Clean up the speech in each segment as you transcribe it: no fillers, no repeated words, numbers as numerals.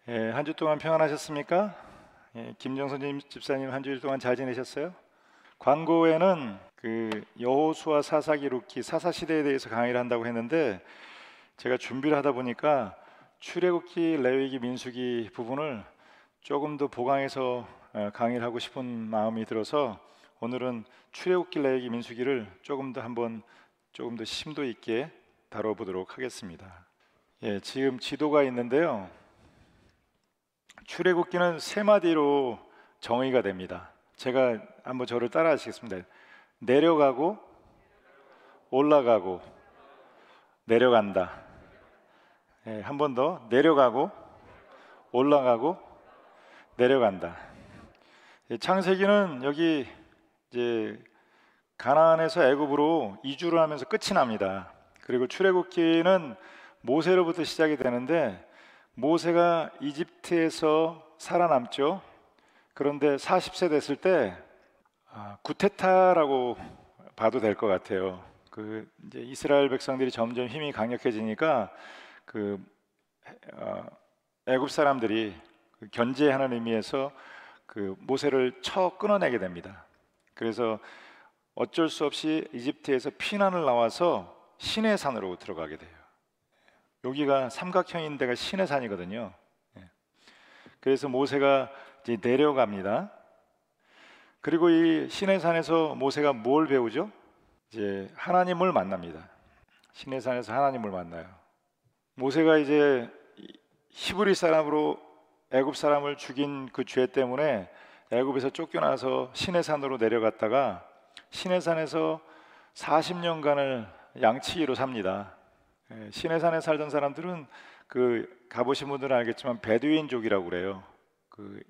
한 주 동안 평안하셨습니까? 김정선 집사님 한 주일 동안 잘 지내셨어요? 광고에는 그 여호수아 사사기 룻기 사사시대에 대해서 강의를 한다고 했는데 제가 준비를 하다 보니까 출애굽기 레위기 민수기 부분을 조금 더 보강해서 강의를 하고 싶은 마음이 들어서 오늘은 출애굽기 레위기 민수기를 조금 더 심도 있게 다뤄보도록 하겠습니다. 지금 지도가 있는데요. 출애굽기는 세 마디로 정의가 됩니다. 제가 한번 저를 따라 하시겠습니다. 내려가고 올라가고 내려간다. 한 번 더. 내려가고 올라가고 내려간다. 창세기는 여기 이제 가나안에서 애굽으로 이주를 하면서 끝이 납니다. 그리고 출애굽기는 모세로부터 시작이 되는데 모세가 이집트에서 살아남죠. 그런데 40세 됐을 때 구테타라고 봐도 될 것 같아요. 이제 이스라엘 백성들이 점점 힘이 강력해지니까 애굽 사람들이 견제하는 의미에서 모세를 쳐 끊어내게 됩니다. 그래서 어쩔 수 없이 이집트에서 피난을 나와서 시내산으로 들어가게 돼요. 여기가 삼각형인 데가 시내산이거든요. 그래서 모세가 이제 내려갑니다. 그리고 이 시내산에서 모세가 뭘 배우죠? 이제 하나님을 만납니다. 시내산에서 하나님을 만나요. 모세가 이제 히브리 사람으로 애굽 사람을 죽인 그 죄 때문에 애굽에서 쫓겨나서 시내산으로 내려갔다가 시내산에서 40년간을 양치기로 삽니다. 시내산에 살던 사람들은 가보신 분들은 알겠지만 베두인족이라고 그래요.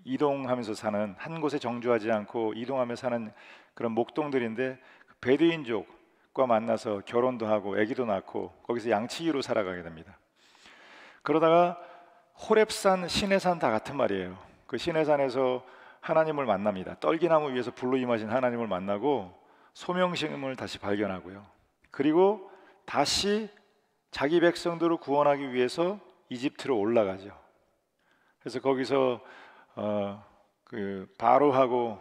이동하면서 사는, 한 곳에 정주하지 않고 이동하며 사는 그런 목동들인데 베두인족과 만나서 결혼도 하고 아기도 낳고 거기서 양치기로 살아가게 됩니다. 그러다가 호렙산, 시내산 다 같은 말이에요. 그 시내산에서 하나님을 만납니다. 떨기나무 위에서 불로 임하신 하나님을 만나고 소명심을 다시 발견하고요. 그리고 다시 자기 백성들을 구원하기 위해서 이집트로 올라가죠. 그래서 거기서 바로하고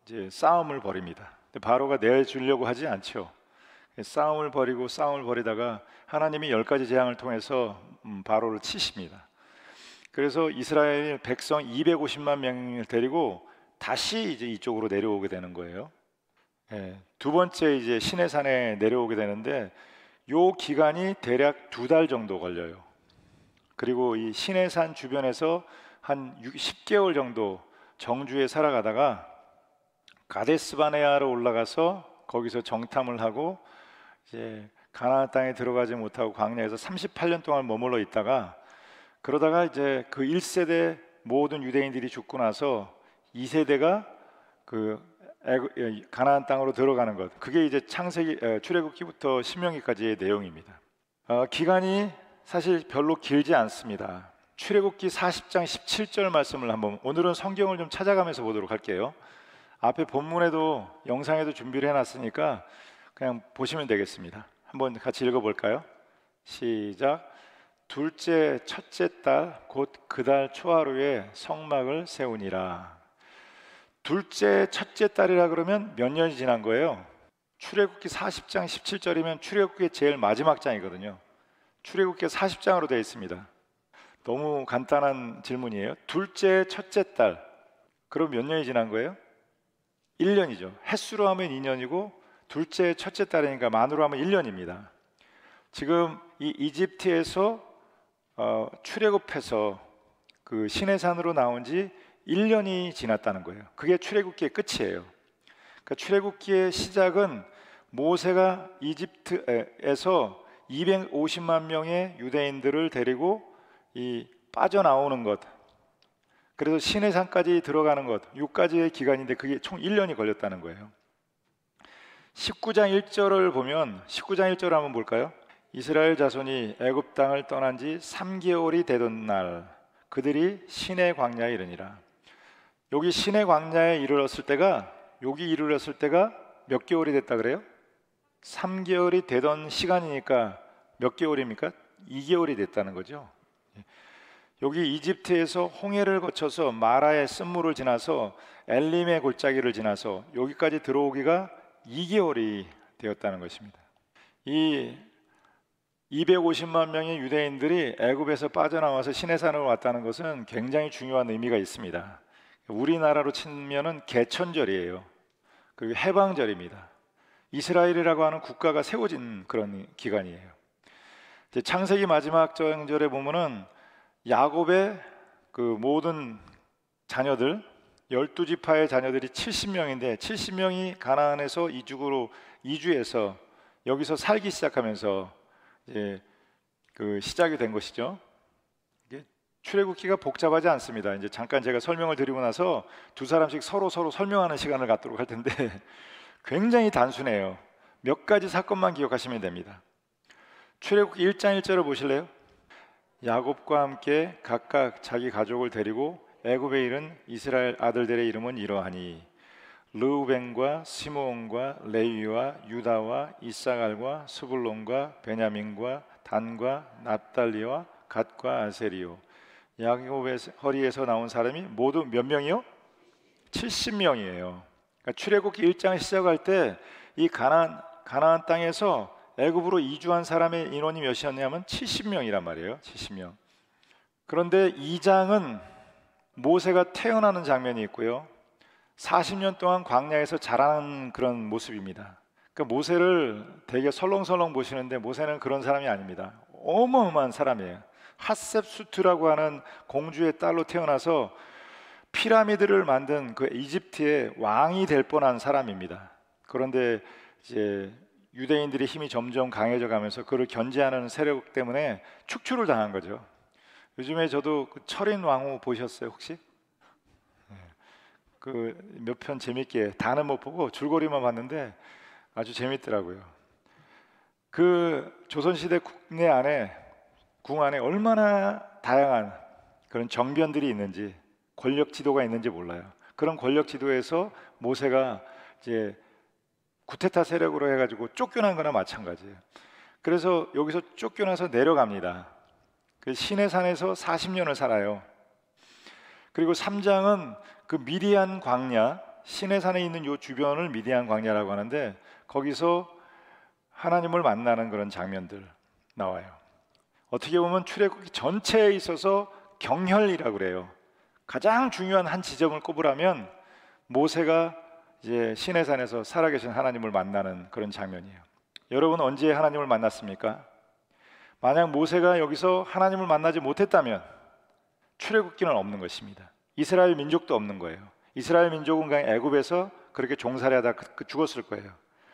이제 싸움을 벌입니다. 근데 바로가 내주려고 하지 않죠. 싸움을 벌이다가 하나님이 10가지 재앙을 통해서 바로를 치십니다. 그래서 이스라엘 백성 250만 명을 데리고 다시 이제 이쪽으로 내려오게 되는 거예요. 두 번째 이제 시내산에 내려오게 되는데 요 기간이 대략 2달 정도 걸려요. 그리고 이 시내산 주변에서 한 10개월 정도 정주에 살아가다가 가데스바네아로 올라가서 거기서 정탐을 하고 이제 가나안 땅에 들어가지 못하고 광야에서 38년 동안 머물러 있다가 그러다가 이제 그 1세대 모든 유대인들이 죽고 나서 2세대가 가나안 땅으로 들어가는 것, 그게 이제 출애굽기부터 신명기까지의 내용입니다. 기간이 사실 별로 길지 않습니다. 출애굽기 40장 17절 말씀을 오늘은 성경을 좀 찾아가면서 보도록 할게요. 앞에 본문에도 영상에도 준비를 해놨으니까 그냥 보시면 되겠습니다. 한번 같이 읽어볼까요? 시작. 둘째 첫째 달 곧 그 달 초하루에 성막을 세우니라. 둘째 첫째 달이라 그러면 몇 년이 지난 거예요? 출애굽기 40장 17절이면 출애굽기의 제일 마지막 장이거든요. 출애굽기가 40장으로 되어 있습니다. 너무 간단한 질문이에요. 둘째 첫째 달, 그럼 몇 년이 지난 거예요? 1년이죠. 햇수로 하면 2년이고 둘째 첫째 달이니까 만으로 하면 1년입니다. 지금 이 이집트에서 출애굽해서 그 시내산으로 나온 지 1년이 지났다는 거예요. 그게 출애굽기의 끝이에요. 그러니까 출애굽기의 시작은 모세가 이집트에서 250만 명의 유대인들을 데리고 빠져나오는 것, 그래서 시내산까지 들어가는 것, 6가지의 기간인데 그게 총 1년이 걸렸다는 거예요. 19장 1절을 보면 19장 1절 한번 볼까요? 이스라엘 자손이 애굽 땅을 떠난 지 3개월이 되던 날 그들이 시내 광야에 이르니라. 여기 시내 광야에 이르렀을 때가 몇 개월이 됐다 그래요? 3개월이 되던 시간이니까 몇 개월입니까? 2개월이 됐다는 거죠. 여기 이집트에서 홍해를 거쳐서 마라의 쓴물을 지나서 엘림의 골짜기를 지나서 여기까지 들어오기가 2개월이 되었다는 것입니다. 이 250만 명의 유대인들이 애굽에서 빠져나와서 시내산으로 왔다는 것은 굉장히 중요한 의미가 있습니다. 우리나라로 치면은 개천절이에요. 그리고 해방절입니다. 이스라엘이라고 하는 국가가 세워진 그런 기간이에요. 이제 창세기 마지막 장절에 보면은 야곱의 그 모든 자녀들 12지파의 자녀들이 70명인데 70명이 가나안에서 이쪽으로 이주해서 여기서 살기 시작하면서 이제 그 시작이 된 것이죠. 이게 출애굽기가 복잡하지 않습니다. 이제 잠깐 제가 설명을 드리고 나서 두 사람씩 서로 설명하는 시간을 갖도록 할 텐데 굉장히 단순해요. 몇 가지 사건만 기억하시면 됩니다. 출애굽기 1장 1절을 보실래요? 야곱과 함께 각각 자기 가족을 데리고 애굽에 이른 이스라엘 아들들의 이름은 이러하니 르우벤과 시므온과 레위와 유다와 이사갈과 스불론과 베냐민과 단과 납달리와 갓과 아세리요. 야곱의 허리에서 나온 사람이 모두 몇 명이요? 70명이에요. 그러니까 출애굽기 1장 시작할 때 이 가나안 땅에서 애굽으로 이주한 사람의 인원이 몇이었냐면 70명이란 말이에요. 70명. 그런데 2장은 모세가 태어나는 장면이 있고요. 40년 동안 광야에서 자라는 그런 모습입니다. 그러니까 모세를 되게 설렁설렁 보시는데 모세는 그런 사람이 아닙니다. 어마어마한 사람이에요. 핫셉수트라고 하는 공주의 딸로 태어나서 피라미드를 만든 그 이집트의 왕이 될 뻔한 사람입니다. 그런데 이제 유대인들의 힘이 점점 강해져 가면서 그를 견제하는 세력 때문에 축출을 당한 거죠. 요즘에 저도 그 철인 왕후 보셨어요 혹시? 그 몇 편 재밌게 다는 못 보고 줄거리만 봤는데 아주 재밌더라고요. 그 조선시대 국내 안에 궁 안에 얼마나 다양한 그런 정변들이 있는지 권력 지도가 있는지 몰라요. 그런 권력 지도에서 모세가 이제 구테타 세력으로 해가지고 쫓겨난 거나 마찬가지예요. 그래서 여기서 쫓겨나서 내려갑니다. 그 시내산에서 40년을 살아요. 그리고 3장은 그 미디안 광야, 시내산에 있는 요 주변을 미디안 광야라고 하는데 거기서 하나님을 만나는 그런 장면들 나와요. 어떻게 보면 출애굽기 전체에 있어서 경혈이라고 그래요. 가장 중요한 한 지점을 꼽으라면 모세가 이제 시내산에서 살아계신 하나님을 만나는 그런 장면이에요. 여러분 언제 하나님을 만났습니까? 만약 모세가 여기서 하나님을 만나지 못했다면 출애굽기는 없는 것입니다. 이스라엘 민족도 없는 거예요. 이스라엘 민족은 그냥 애굽에서 그렇게 종살이하다 죽었을 거예요.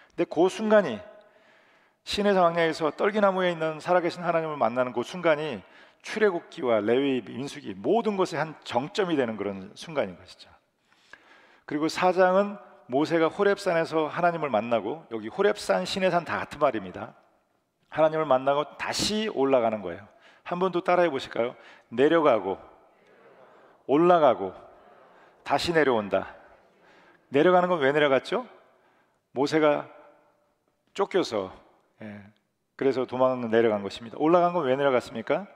근데 그 순간이 시내 광야에서 떨기나무에 있는 살아계신 하나님을 만나는 그 순간이 출애굽기와 레위, 민수기 모든 것의 한 정점이 되는 그런 순간인 것이죠. 그리고 4장은 모세가 호렙산에서 하나님을 만나고 여기 호렙산, 시내산 다 같은 말입니다. 하나님을 만나고 다시 올라가는 거예요. 한 번 더 따라해 보실까요? 내려가고 올라가고 다시 내려온다. 내려가는 건 왜 내려갔죠? 모세가 쫓겨서 그래서 도망 내려간 것입니다. 올라간 건 왜 내려갔습니까?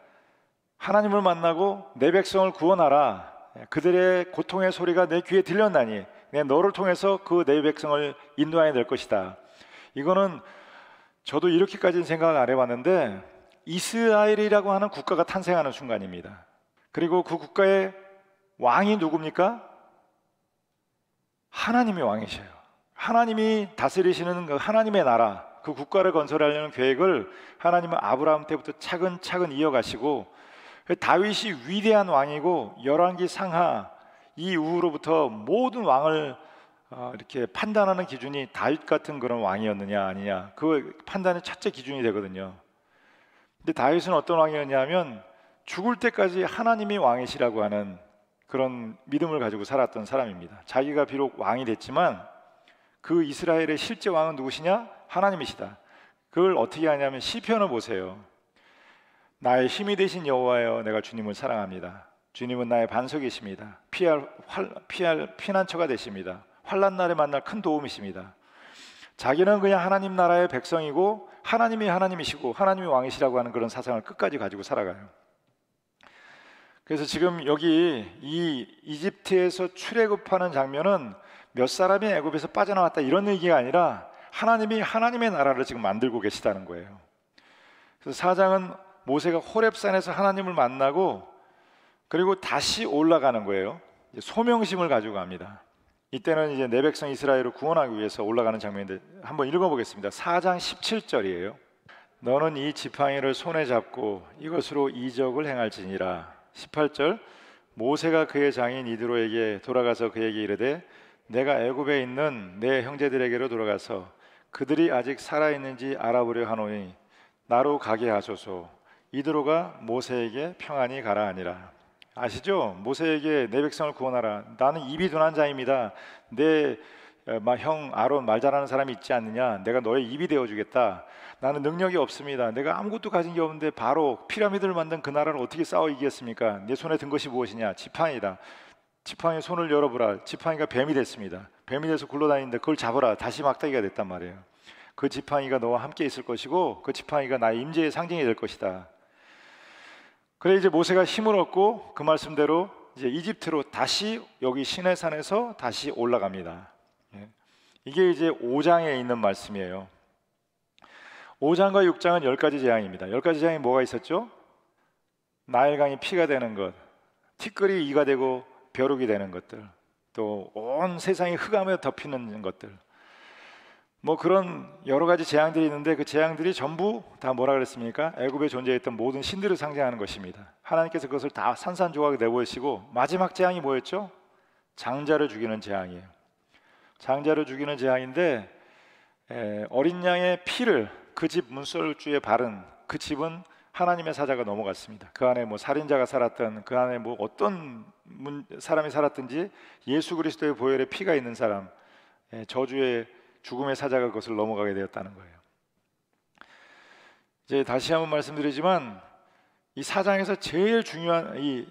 하나님을 만나고 내 백성을 구원하라. 그들의 고통의 소리가 내 귀에 들렸나니 내 너를 통해서 그 내 백성을 인도하여 낼 것이다. 이거는 저도 이렇게까지는 생각을 안 해봤는데 이스라엘이라고 하는 국가가 탄생하는 순간입니다. 그리고 그 국가의 왕이 누굽니까? 하나님의 왕이셔요. 하나님이 다스리시는 그 하나님의 나라, 그 국가를 건설하려는 계획을 하나님은 아브라함 때부터 차근차근 이어가시고 다윗이 위대한 왕이고 열왕기 상하 이후로부터 모든 왕을 이렇게 판단하는 기준이 다윗 같은 그런 왕이었느냐 아니냐, 그 판단의 첫째 기준이 되거든요. 근데 다윗은 어떤 왕이었냐면 죽을 때까지 하나님이 왕이시라고 하는 그런 믿음을 가지고 살았던 사람입니다. 자기가 비록 왕이 됐지만 그 이스라엘의 실제 왕은 누구시냐? 하나님이시다. 그걸 어떻게 하냐면 시편을 보세요. 나의 힘이 되신 여호와여, 내가 주님을 사랑합니다. 주님은 나의 반석이십니다. 피할 피난처가 되십니다. 환난 날에 만날 큰 도움이십니다. 자기는 그냥 하나님 나라의 백성이고 하나님이 하나님이시고 하나님이 왕이시라고 하는 그런 사상을 끝까지 가지고 살아가요. 그래서 지금 여기 이 이집트에서 출애굽하는 장면은 몇 사람이 애굽에서 빠져나왔다 이런 얘기가 아니라 하나님이 하나님의 나라를 지금 만들고 계시다는 거예요. 그래서 4장은 모세가 호렙산에서 하나님을 만나고 그리고 다시 올라가는 거예요. 소명심을 가지고 갑니다. 이때는 이제 내 백성 이스라엘을 구원하기 위해서 올라가는 장면인데 한번 읽어보겠습니다. 4장 17절이에요. 너는 이 지팡이를 손에 잡고 이것으로 이적을 행할지니라. 18절 모세가 그의 장인 이드로에게 돌아가서 그에게 이르되 내가 애굽에 있는 내 형제들에게로 돌아가서 그들이 아직 살아있는지 알아보려 하노니 나로 가게 하소서. 이드로가 모세에게 평안히 가라 하니라. 아시죠? 모세에게 내 백성을 구원하라. 나는 입이 둔한 자입니다. 내 형 아론 말 잘하는 사람이 있지 않느냐? 내가 너의 입이 되어주겠다. 나는 능력이 없습니다. 내가 아무것도 가진 게 없는데 바로 피라미드를 만든 그 나라를 어떻게 싸워 이기겠습니까? 내 손에 든 것이 무엇이냐? 지팡이다. 지팡이 손을 열어보라. 지팡이가 뱀이 됐습니다. 뱀이 돼서 굴러다니는데 그걸 잡아라. 다시 막대기가 됐단 말이에요. 그 지팡이가 너와 함께 있을 것이고 그 지팡이가 나의 임재의 상징이 될 것이다. 그래 이제 모세가 힘을 얻고 그 말씀대로 이제 이집트로 다시 여기 시내산에서 다시 올라갑니다. 이게 이제 5장에 있는 말씀이에요. 5장과 6장은 10가지 재앙입니다. 10가지 재앙이 뭐가 있었죠? 나일강이 피가 되는 것, 티끌이 이가 되고 벼룩이 되는 것들, 또 온 세상이 흑암에 덮이는 것들, 뭐 그런 여러 가지 재앙들이 있는데 그 재앙들이 전부 다 뭐라 그랬습니까? 애굽에 존재했던 모든 신들을 상징하는 것입니다. 하나님께서 그것을 다 산산조각에 내보이시고 마지막 재앙이 뭐였죠? 장자를 죽이는 재앙이에요. 장자를 죽이는 재앙인데 어린 양의 피를 그 집 문설주에 바른 그 집은 하나님의 사자가 넘어갔습니다. 그 안에 뭐 살인자가 살았던 그 안에 뭐 어떤 사람이 살았든지 예수 그리스도의 보혈에 피가 있는 사람, 저주의 죽음의 사자가 그것을 넘어가게 되었다는 거예요. 이제 다시 한번 말씀드리지만 이 4장에서 제일 중요한 이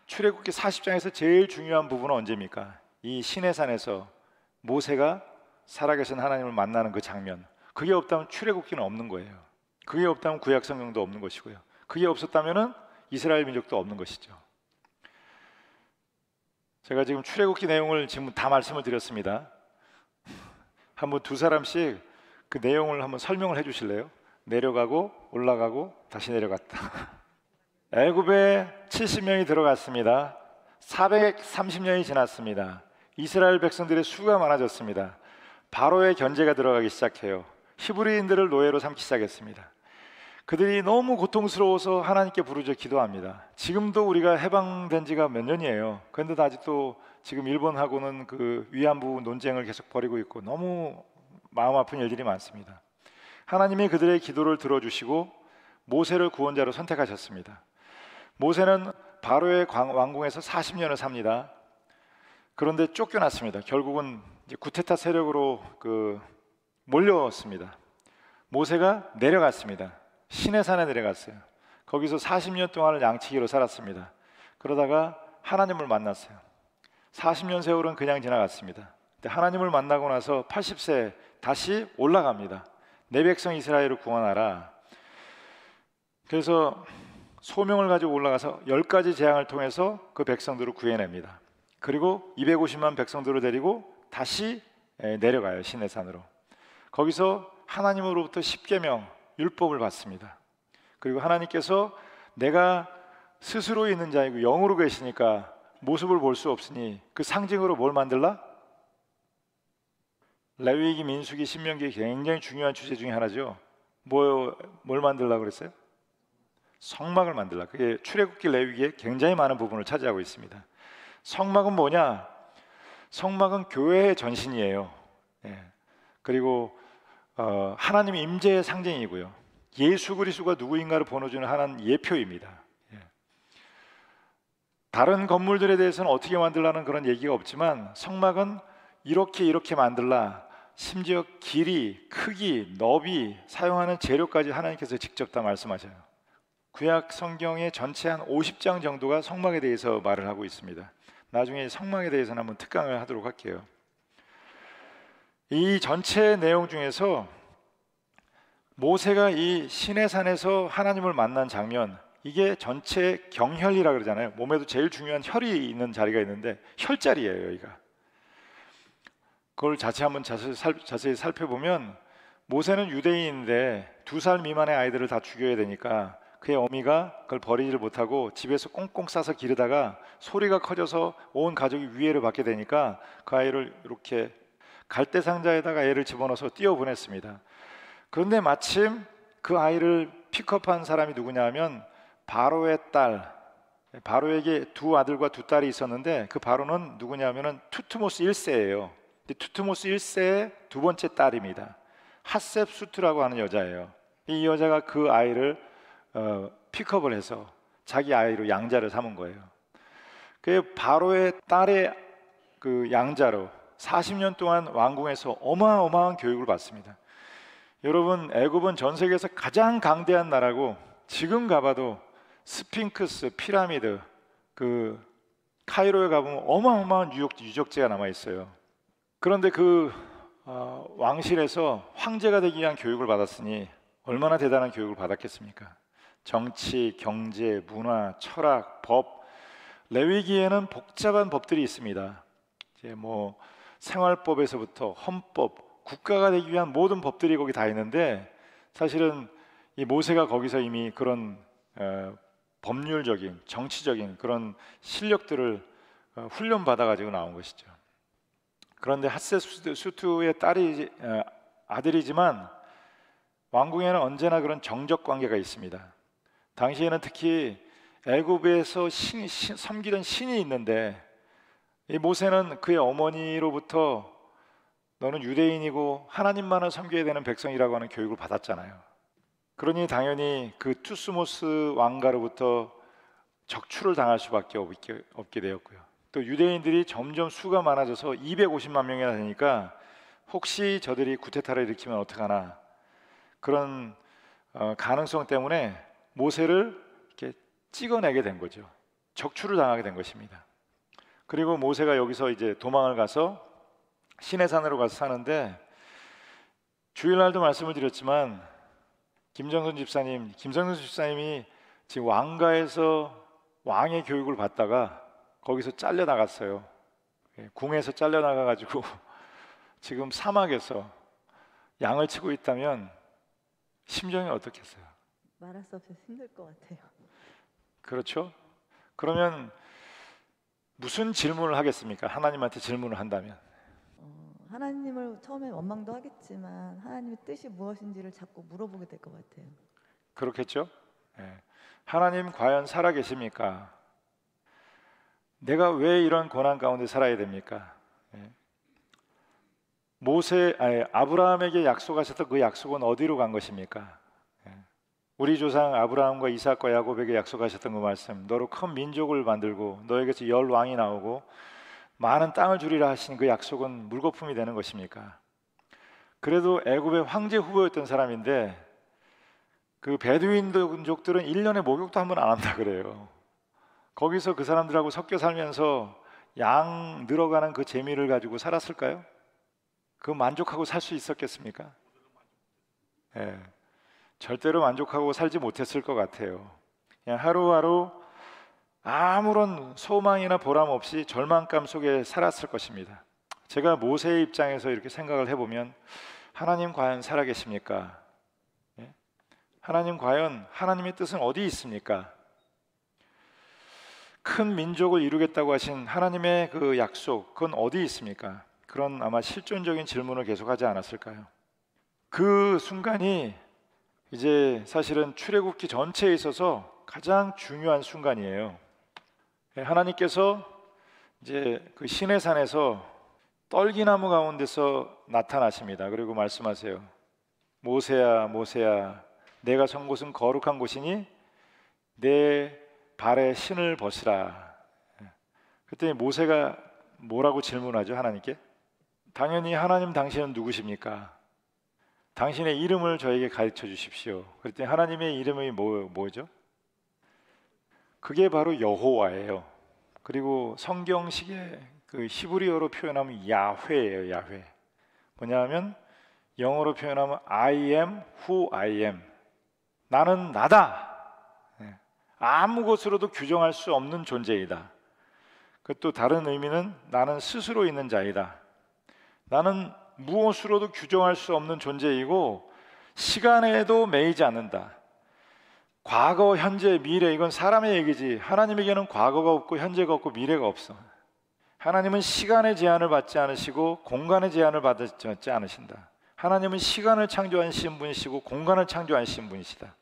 출애굽기 40장에서 제일 중요한 부분은 언제입니까? 이 시내산에서 모세가 살아계신 하나님을 만나는 그 장면. 그게 없다면 출애굽기는 없는 거예요. 그게 없다면 구약 성경도 없는 것이고요. 그게 없었다면은 이스라엘 민족도 없는 것이죠. 제가 지금 출애굽기 내용을 지금 다 말씀을 드렸습니다. 한번 두 사람씩 그 내용을 한번 설명을 해주실래요? 내려가고 올라가고 다시 내려갔다. 애굽에 70명이 들어갔습니다. 430년이 지났습니다. 이스라엘 백성들의 수가 많아졌습니다. 바로의 견제가 들어가기 시작해요. 히브리인들을 노예로 삼기 시작했습니다. 그들이 너무 고통스러워서 하나님께 부르짖어 기도합니다. 지금도 우리가 해방된 지가 몇 년이에요. 그런데도 아직도 지금 일본하고는 그 위안부 논쟁을 계속 벌이고 있고 너무 마음 아픈 일들이 많습니다. 하나님이 그들의 기도를 들어주시고 모세를 구원자로 선택하셨습니다. 모세는 바로의 왕궁에서 40년을 삽니다. 그런데 쫓겨났습니다. 결국은 이제 구테타 세력으로 몰려왔습니다. 모세가 내려갔습니다. 시내산에 내려갔어요. 거기서 40년 동안을 양치기로 살았습니다. 그러다가 하나님을 만났어요. 40년 세월은 그냥 지나갔습니다. 근데 하나님을 만나고 나서 80세 다시 올라갑니다. 내 백성 이스라엘을 구원하라. 그래서 소명을 가지고 올라가서 10가지 재앙을 통해서 그 백성들을 구해냅니다. 그리고 250만 백성들을 데리고 다시 내려가요. 시내산으로. 거기서 하나님으로부터 십계명 율법을 받습니다. 그리고 하나님께서 내가 스스로 있는 자이고 영으로 계시니까 모습을 볼 수 없으니 그 상징으로 뭘 만들라? 레위기, 민수기, 신명기 굉장히 중요한 주제 중에 하나죠. 뭘 만들라 그랬어요? 성막을 만들라. 그게 출애굽기, 레위기에 굉장히 많은 부분을 차지하고 있습니다. 성막은 뭐냐? 성막은 교회의 전신이에요. 그리고 하나님의 임재의 상징이고요. 예수 그리스도가 누구인가를 보여주는 하나님 예표입니다. 다른 건물들에 대해서는 어떻게 만들라는 그런 얘기가 없지만 성막은 이렇게 만들라. 심지어 길이, 크기, 너비, 사용하는 재료까지 하나님께서 직접 다 말씀하셔요. 구약 성경의 전체 한 50장 정도가 성막에 대해서 말을 하고 있습니다. 나중에 성막에 대해서는 한번 특강을 하도록 할게요. 이 전체 내용 중에서 모세가 이 시내산에서 하나님을 만난 장면, 이게 전체 경혈이라 그러잖아요. 몸에도 제일 중요한 혈이 있는 자리가 있는데 혈자리예요, 여기가. 그걸 자세히 살펴보면 모세는 유대인인데 2살 미만의 아이들을 다 죽여야 되니까 그의 어미가 그걸 버리지를 못하고 집에서 꽁꽁 싸서 기르다가 소리가 커져서 온 가족이 위해를 받게 되니까 그 아이를 이렇게 갈대 상자에다가 애를 집어넣어서 띄워보냈습니다. 그런데 마침 그 아이를 픽업한 사람이 누구냐 하면 바로의 딸, 바로에게 2 아들과 2 딸이 있었는데 그 바로는 누구냐 하면 투트모스 1세예요. 투트모스 1세의 2번째 딸입니다. 핫셉수트라고 하는 여자예요. 이 여자가 그 아이를 픽업을 해서 자기 아이로 양자를 삼은 거예요. 그 바로의 딸의 그 양자로 40년 동안 왕궁에서 어마어마한 교육을 받습니다. 여러분, 애굽은 전 세계에서 가장 강대한 나라고 지금 가봐도 스핑크스, 피라미드, 그 카이로에 가보면 어마어마한 유적지가 남아 있어요. 그런데 그 왕실에서 황제가 되기 위한 교육을 받았으니 얼마나 대단한 교육을 받았겠습니까? 정치, 경제, 문화, 철학, 법, 레위기에는 복잡한 법들이 있습니다. 이제 뭐 생활법에서부터 헌법, 국가가 되기 위한 모든 법들이 거기 다 있는데 사실은 이 모세가 거기서 이미 그런 법률적인, 정치적인 그런 실력들을 훈련받아 가지고 나온 것이죠. 그런데 핫세수트의 아들이지만 왕궁에는 언제나 그런 정적 관계가 있습니다. 당시에는 특히 애굽에서 섬기던 신이 있는데 이 모세는 그의 어머니로부터 너는 유대인이고 하나님만을 섬겨야 되는 백성이라고 하는 교육을 받았잖아요. 그러니 당연히 그 투스모스 왕가로부터 적출을 당할 수밖에 없게 되었고요. 또 유대인들이 점점 수가 많아져서 250만 명이나 되니까 혹시 저들이 쿠데타를 일으키면 어떡하나 그런 가능성 때문에 모세를 이렇게 찍어내게 된 거죠. 적출을 당하게 된 것입니다. 그리고 모세가 여기서 이제 도망을 가서 시내산으로 가서 사는데 주일날도 말씀을 드렸지만 김성선 집사님이 지금 왕가에서 왕의 교육을 받다가 거기서 잘려 나갔어요. 궁에서 잘려 나가 가지고 지금 사막에서 양을 치고 있다면 심정이 어떻겠어요? 말할 수 없이 힘들 것 같아요. 그렇죠? 그러면 무슨 질문을 하겠습니까? 하나님한테 질문을 한다면 하나님을 처음에 원망도 하겠지만 하나님의 뜻이 무엇인지를 자꾸 물어보게 될 것 같아요. 그렇겠죠? 하나님 과연 살아 계십니까? 내가 왜 이런 고난 가운데 살아야 됩니까? 아브라함에게 약속하셨던 그 약속은 어디로 간 것입니까? 우리 조상 아브라함과 이삭과 야곱에게 약속하셨던 그 말씀, 너로 큰 민족을 만들고 너에게서 열 왕이 나오고 많은 땅을 주리라 하신 그 약속은 물거품이 되는 것입니까? 그래도 애굽의 황제 후보였던 사람인데 그 베두인족들은 1년에 목욕도 한 번 안 한다 그래요. 거기서 그 사람들하고 섞여 살면서 양 늘어가는 그 재미를 가지고 살았을까요? 그 만족하고 살 수 있었겠습니까? 절대로 만족하고 살지 못했을 것 같아요. 그냥 하루하루 아무런 소망이나 보람 없이 절망감 속에 살았을 것입니다. 제가 모세의 입장에서 이렇게 생각을 해보면 하나님 과연 살아계십니까? 하나님 과연 하나님의 뜻은 어디 있습니까? 큰 민족을 이루겠다고 하신 하나님의 그 약속, 그건 어디 있습니까? 그런 아마 실존적인 질문을 계속하지 않았을까요? 그 순간이 이제 사실은 출애굽기 전체에 있어서 가장 중요한 순간이에요. 하나님께서 이제 그 시내산에서 떨기나무 가운데서 나타나십니다. 그리고 말씀하세요. 모세야, 모세야, 내가 선 곳은 거룩한 곳이니 내 발에 신을 벗으라. 그랬더니 모세가 뭐라고 질문하죠? 하나님께? 당연히 하나님, 당신은 누구십니까? 당신의 이름을 저에게 가르쳐 주십시오. 그랬더니 하나님의 이름이 뭐죠? 그게 바로 여호와예요. 그리고 성경식의 그 히브리어로 표현하면 야훼예요. 야훼. 뭐냐면 영어로 표현하면 I am who I am. 나는 나다. 아무 것으로도 규정할 수 없는 존재이다. 그것도 다른 의미는 나는 스스로 있는 자이다. 나는 무엇으로도 규정할 수 없는 존재이고 시간에도 매이지 않는다. 과거, 현재, 미래 이건 사람의 얘기지 하나님에게는 과거가 없고 현재가 없고 미래가 없어. 하나님은 시간의 제한을 받지 않으시고 공간의 제한을 받지 않으신다. 하나님은 시간을 창조하신 분이시고 공간을 창조하신 분이시다.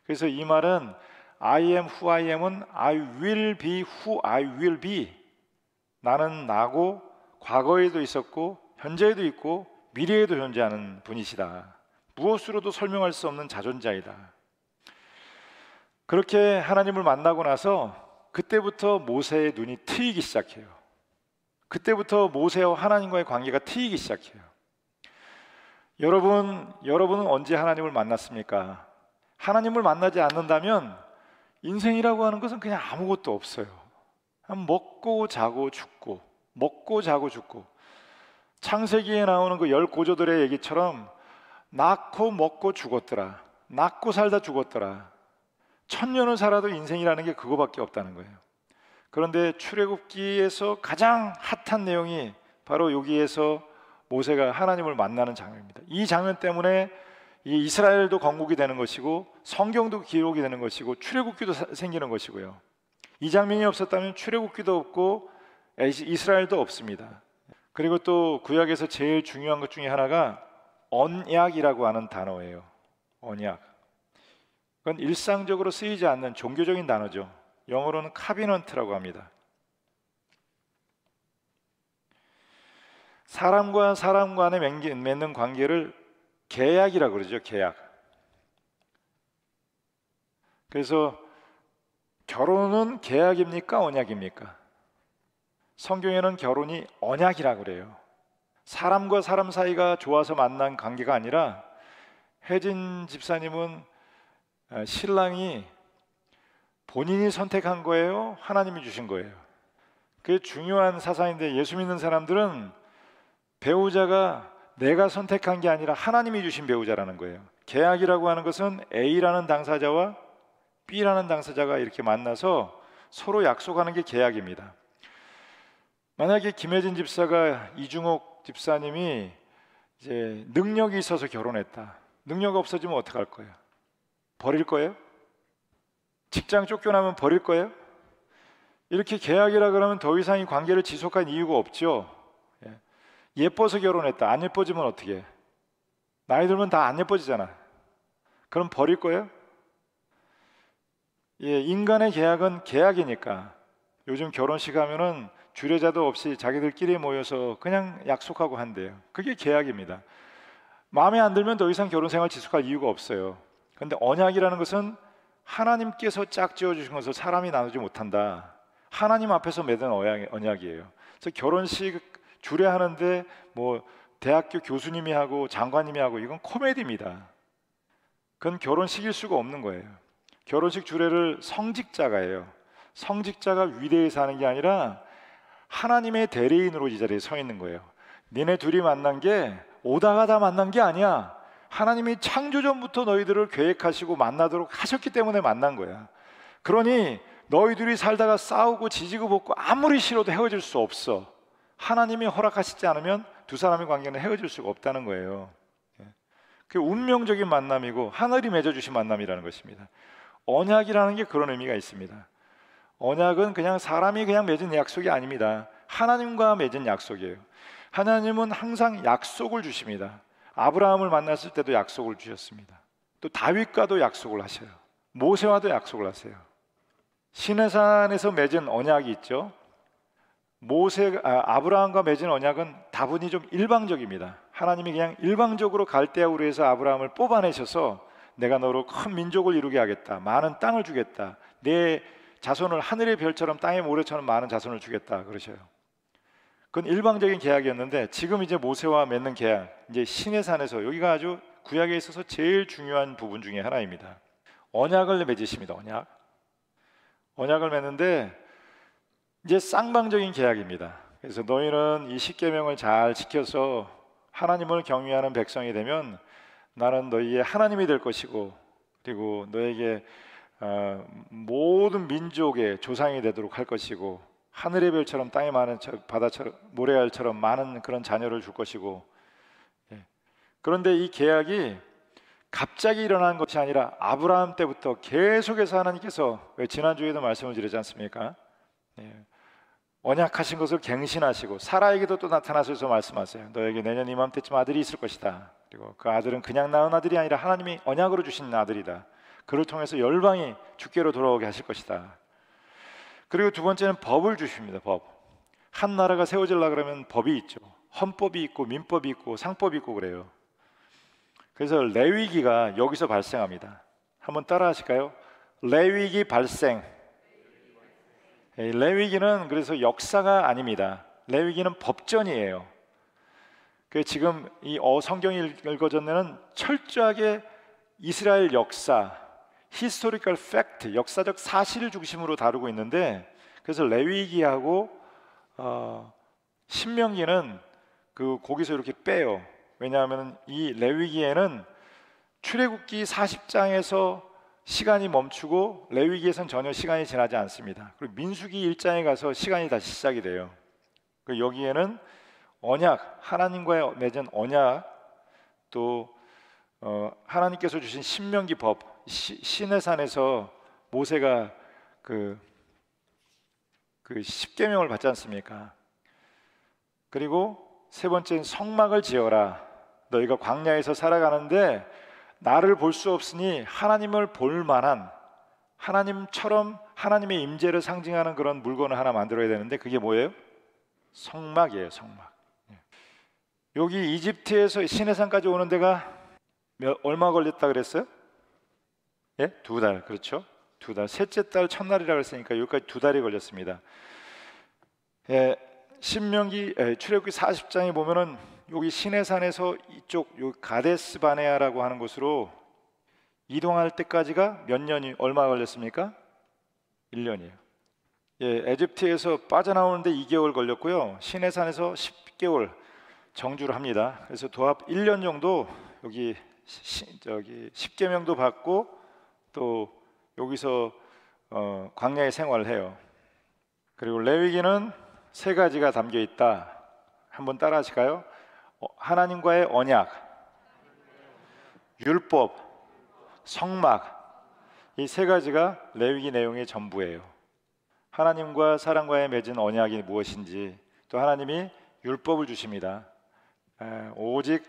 그래서 이 말은 I am who I am은 I will be who I will be. 나는 나고 과거에도 있었고 현재에도 있고 미래에도 존재하는 분이시다. 무엇으로도 설명할 수 없는 자존자이다. 그렇게 하나님을 만나고 나서 그때부터 모세의 눈이 트이기 시작해요. 그때부터 모세와 하나님과의 관계가 트이기 시작해요. 여러분은 언제 하나님을 만났습니까? 하나님을 만나지 않는다면 인생이라고 하는 것은 그냥 아무것도 없어요. 먹고 자고 죽고 먹고 자고 죽고. 창세기에 나오는 그 10고조들의 얘기처럼 낳고 먹고 죽었더라. 낳고 살다 죽었더라. 1000년을 살아도 인생이라는 게 그거밖에 없다는 거예요. 그런데 출애굽기에서 가장 핫한 내용이 바로 여기에서 모세가 하나님을 만나는 장면입니다. 이 장면 때문에 이 이스라엘도 건국이 되는 것이고 성경도 기록이 되는 것이고 출애굽기도 생기는 것이고요. 이 장면이 없었다면 출애굽기도 없고 이스라엘도 없습니다. 그리고 또 구약에서 제일 중요한 것 중에 하나가 언약이라고 하는 단어예요. 언약. 그건 일상적으로 쓰이지 않는 종교적인 단어죠. 영어로는 카비넌트라고 합니다. 사람과 사람 간에 맺는 관계를 계약이라고 그러죠. 계약. 그래서 결혼은 계약입니까? 언약입니까? 성경에는 결혼이 언약이라고 그래요. 사람과 사람 사이가 좋아서 만난 관계가 아니라 혜진 집사님은 신랑이 본인이 선택한 거예요? 하나님이 주신 거예요? 그게 중요한 사상인데 예수 믿는 사람들은 배우자가 내가 선택한 게 아니라 하나님이 주신 배우자라는 거예요. 계약이라고 하는 것은 A라는 당사자와 B라는 당사자가 이렇게 만나서 서로 약속하는 게 계약입니다. 만약에 김혜진 집사가 이중옥 집사님이 이제 능력이 있어서 결혼했다. 능력 없어지면 어떡할 거예요? 버릴 거예요? 직장 쫓겨나면 버릴 거예요? 이렇게 계약이라 그러면 더 이상 이 관계를 지속할 이유가 없죠. 예뻐서 결혼했다. 안 예뻐지면 어떻게 해? 나이 들면 다 안 예뻐지잖아. 그럼 버릴 거예요? 인간의 계약은 계약이니까. 요즘 결혼식 하면은 주례자도 없이 자기들끼리 모여서 그냥 약속하고 한대요. 그게 계약입니다. 마음에 안 들면 더 이상 결혼 생활 지속할 이유가 없어요. 그런데 언약이라는 것은 하나님께서 짝지어 주신 것을 사람이 나누지 못한다. 하나님 앞에서 맺은 언약이에요. 그래서 결혼식 주례하는데 뭐 대학교 교수님이 하고 장관님이 하고 이건 코미디입니다. 그건 결혼식일 수가 없는 거예요. 결혼식 주례를 성직자가 해요. 성직자가 위대해서 하는 게 아니라 하나님의 대리인으로 이 자리에 서 있는 거예요. 니네 둘이 만난 게 오다가 다 만난 게 아니야. 하나님이 창조전부터 너희들을 계획하시고 만나도록 하셨기 때문에 만난 거야. 그러니 너희들이 살다가 싸우고 지지고 볶고 아무리 싫어도 헤어질 수 없어. 하나님이 허락하시지 않으면 두 사람의 관계는 헤어질 수가 없다는 거예요. 그 운명적인 만남이고 하늘이 맺어주신 만남이라는 것입니다. 언약이라는 게 그런 의미가 있습니다. 언약은 그냥 사람이 그냥 맺은 약속이 아닙니다. 하나님과 맺은 약속이에요. 하나님은 항상 약속을 주십니다. 아브라함을 만났을 때도 약속을 주셨습니다. 또 다윗과도 약속을 하셔요. 모세와도 약속을 하세요. 시내산에서 맺은 언약이 있죠. 아브라함과 맺은 언약은 다분히 좀 일방적입니다. 하나님이 그냥 일방적으로 갈대아우르 해서 아브라함을 뽑아내셔서 내가 너로 큰 민족을 이루게 하겠다. 많은 땅을 주겠다. 내 자손을 하늘의 별처럼 땅의 모래처럼 많은 자손을 주겠다 그러셔요. 그건 일방적인 계약이었는데 지금 이제 모세와 맺는 계약, 이제 시내산에서 여기가 아주 구약에 있어서 제일 중요한 부분 중에 하나입니다. 언약을 맺으십니다. 언약을 맺는데 이제 쌍방적인 계약입니다. 그래서 너희는 이 십계명을 잘 지켜서 하나님을 경외하는 백성이 되면 나는 너희의 하나님이 될 것이고 그리고 너에게 모든 민족의 조상이 되도록 할 것이고 하늘의 별처럼 땅에 많은 바다처럼 모래알처럼 많은 그런 자녀를 줄 것이고. 그런데 이 계약이 갑자기 일어난 것이 아니라 아브라함 때부터 계속해서 하나님께서 지난주에도 말씀을 드리지 않습니까? 언약하신 것을 갱신하시고 사라에게도 또 나타나셔서 말씀하세요. 너에게 내년 이맘때쯤 아들이 있을 것이다. 그리고 그 아들은 그냥 낳은 아들이 아니라 하나님이 언약으로 주신 아들이다. 그를 통해서 열방이 주께로 돌아오게 하실 것이다. 그리고 두 번째는 법을 주십니다. 법. 한 나라가 세워지려고 그러면 법이 있죠. 헌법이 있고 민법이 있고 상법이 있고 그래요. 그래서 레위기가 여기서 발생합니다. 한번 따라 하실까요? 레위기 발생. 레위기는 그래서 역사가 아닙니다. 레위기는 법전이에요. 그 지금 이 성경이 읽어졌는 철저하게 이스라엘 역사, historical fact, 역사적 사실을 중심으로 다루고 있는데, 그래서 레위기하고 신명기는 거기서 이렇게 빼요. 왜냐하면 이 레위기에는 출애굽기 40장에서 시간이 멈추고 레위기에선 전혀 시간이 지나지 않습니다. 그리고 민수기 1장에 가서 시간이 다시 시작이 돼요. 여기에는 언약, 하나님과의 맺은 언약, 또 하나님께서 주신 신명기 법, 시내산에서 모세가 그 십계명을 받지 않습니까? 그리고 세 번째는 성막을 지어라. 너희가 광야에서 살아가는데 나를 볼 수 없으니 하나님을 볼 만한, 하나님처럼 하나님의 임재를 상징하는 그런 물건을 하나 만들어야 되는데 그게 뭐예요? 성막이에요. 성막. 여기 이집트에서 시내산까지 오는 데가 얼마 걸렸다 그랬어요? 예? 2달. 그렇죠? 2달. 셋째 달 첫날이라 그랬으니까 여기까지 2달이 걸렸습니다. 신명기 출애굽기 40장에 보면은 여기 시내산에서 이쪽 가데스 바네아라고 하는 곳으로 이동할 때까지가 몇 년이 얼마 걸렸습니까? 1년이에요. 에집트에서 빠져나오는데 2개월 걸렸고요. 시내산에서 10개월 정주를 합니다. 그래서 도합 1년 정도 여기 십계명도 받고 또 여기서 광야의 생활을 해요. 그리고 레위기는 3가지가 담겨 있다. 한번 따라 하실까요? 하나님과의 언약, 율법, 성막, 이 3가지가 레위기 내용의 전부예요. 하나님과 사람과의 맺은 언약이 무엇인지, 또 하나님이 율법을 주십니다. 오직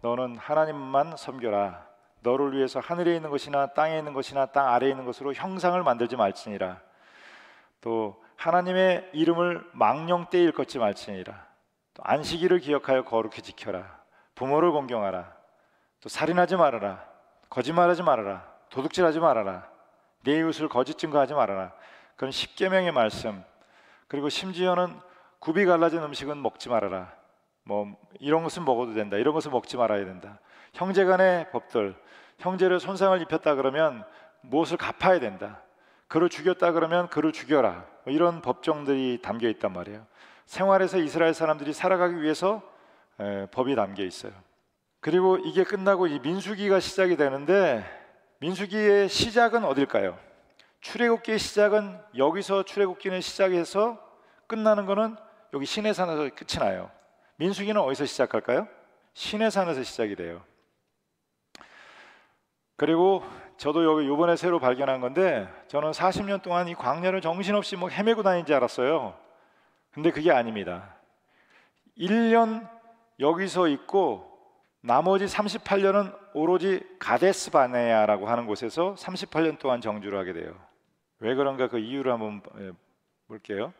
너는 하나님만 섬겨라. 너를 위해서 하늘에 있는 것이나 땅에 있는 것이나 땅 아래에 있는 것으로 형상을 만들지 말지니라. 또 하나님의 이름을 망령 때 일컫지 말지니라. 또 안식일을 기억하여 거룩히 지켜라. 부모를 공경하라. 또 살인하지 말아라. 거짓말하지 말아라. 도둑질하지 말아라. 내 이웃을 거짓 증거하지 말아라. 그런 십계명의 말씀. 그리고 심지어는 굽이 갈라진 음식은 먹지 말아라. 이런 것은 먹어도 된다. 이런 것은 먹지 말아야 된다. 형제간의 법들. 형제를 손상을 입혔다 그러면 무엇을 갚아야 된다. 그를 죽였다 그러면 그를 죽여라. 이런 법정들이 담겨 있단 말이에요. 생활에서 이스라엘 사람들이 살아가기 위해서 법이 담겨 있어요. 그리고 이게 끝나고 이 민수기가 시작이 되는데, 민수기의 시작은 어딜까요? 출애굽기의 시작은 여기서 출애굽기는 시작해서 끝나는 거는 여기 시내산에서 끝이 나요. 민수기는 어디서 시작할까요? 시내산에서 시작이 돼요. 그리고 저도 여기 이번에 새로 발견한 건데, 저는 40년 동안 이 광야를 정신없이 헤매고 다니는지 알았어요. 근데 그게 아닙니다. 1년 여기서 있고 나머지 38년은 오로지 가데스 바네아라고 하는 곳에서 38년 동안 정주를 하게 돼요. 왜 그런가 그 이유를 한번 볼게요.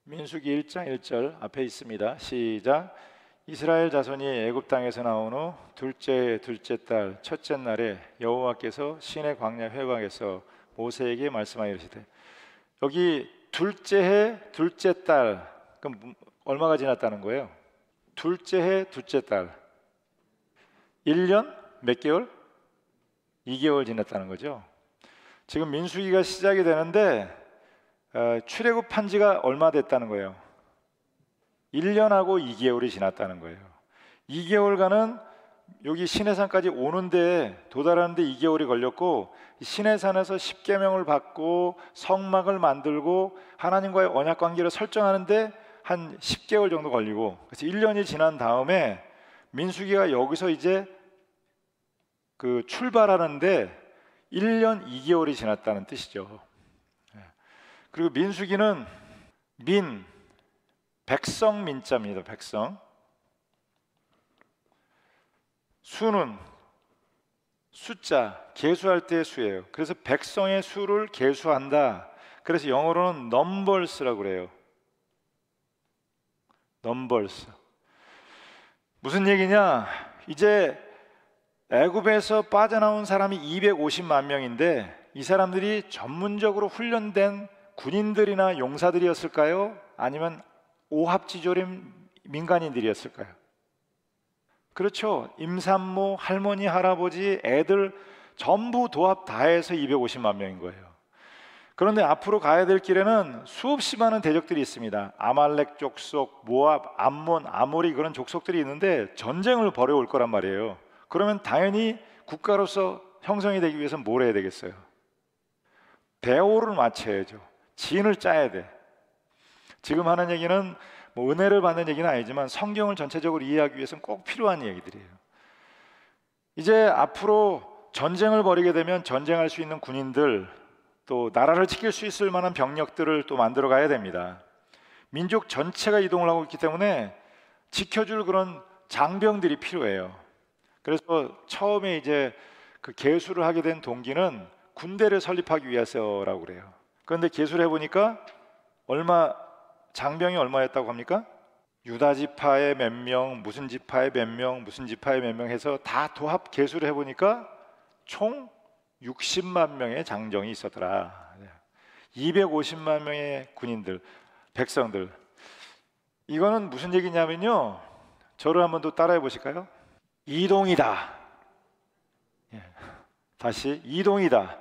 민수기 1장 1절 앞에 있습니다. 시작. 이스라엘 자손이 애굽 땅에서 나온 후 둘째 달 첫째 날에 여호와께서 시내 광야 회방에서 모세에게 말씀하여 이르시되, 여기 둘째 해 둘째 달, 그럼 얼마가 지났다는 거예요? 둘째 해 둘째 달 1년 몇 개월? 2개월 지났다는 거죠. 지금 민수기가 시작이 되는데 출애굽한 지가 얼마 됐다는 거예요? 1년하고 2개월이 지났다는 거예요. 2개월간은 여기 시내산까지 오는데 도달하는데 2개월이 걸렸고 시내산에서 십계명을 받고 성막을 만들고 하나님과의 언약 관계를 설정하는데 한 10개월 정도 걸리고, 그래서 1년이 지난 다음에 민수기가 여기서 이제 그 출발하는데 1년 2개월이 지났다는 뜻이죠. 그리고 민수기는 민, 백성 민자입니다. 백성. 수는 숫자, 계수할 때의 수예요. 그래서 백성의 수를 계수한다. 그래서 영어로는 numbers라고 그래요. numbers. 무슨 얘기냐? 이제 애굽에서 빠져나온 사람이 250만 명인데 이 사람들이 전문적으로 훈련된 군인들이나 용사들이었을까요? 아니면 오합지졸인 민간인들이었을까요? 그렇죠. 임산모, 할머니, 할아버지, 애들 전부 도합 다 해서 250만 명인 거예요. 그런데 앞으로 가야 될 길에는 수없이 많은 대적들이 있습니다. 아말렉 족속, 모압, 암몬, 아모리, 그런 족속들이 있는데 전쟁을 벌여올 거란 말이에요. 그러면 당연히 국가로서 형성이 되기 위해서 뭘 해야 되겠어요? 대오를 맞춰야죠. 진을 짜야 돼. 지금 하는 얘기는 뭐 은혜를 받는 얘기는 아니지만 성경을 전체적으로 이해하기 위해서는 꼭 필요한 얘기들이에요. 이제 앞으로 전쟁을 벌이게 되면 전쟁할 수 있는 군인들, 또 나라를 지킬 수 있을 만한 병력들을 또 만들어 가야 됩니다. 민족 전체가 이동을 하고 있기 때문에 지켜줄 그런 장병들이 필요해요. 그래서 처음에 이제 그 계수를 하게 된 동기는 군대를 설립하기 위해서라고 그래요. 그런데 계수를 해보니까 장병이 얼마였다고 합니까? 유다 지파의 몇 명, 무슨 지파의 몇 명, 무슨 지파의 몇 명 해서 다 도합 계수를 해보니까 총 60만 명의 장정이 있었더라. 250만 명의 군인들, 백성들. 이거는 무슨 얘기냐면요, 저를 한번 더 따라해 보실까요? 이동이다. 다시 이동이다.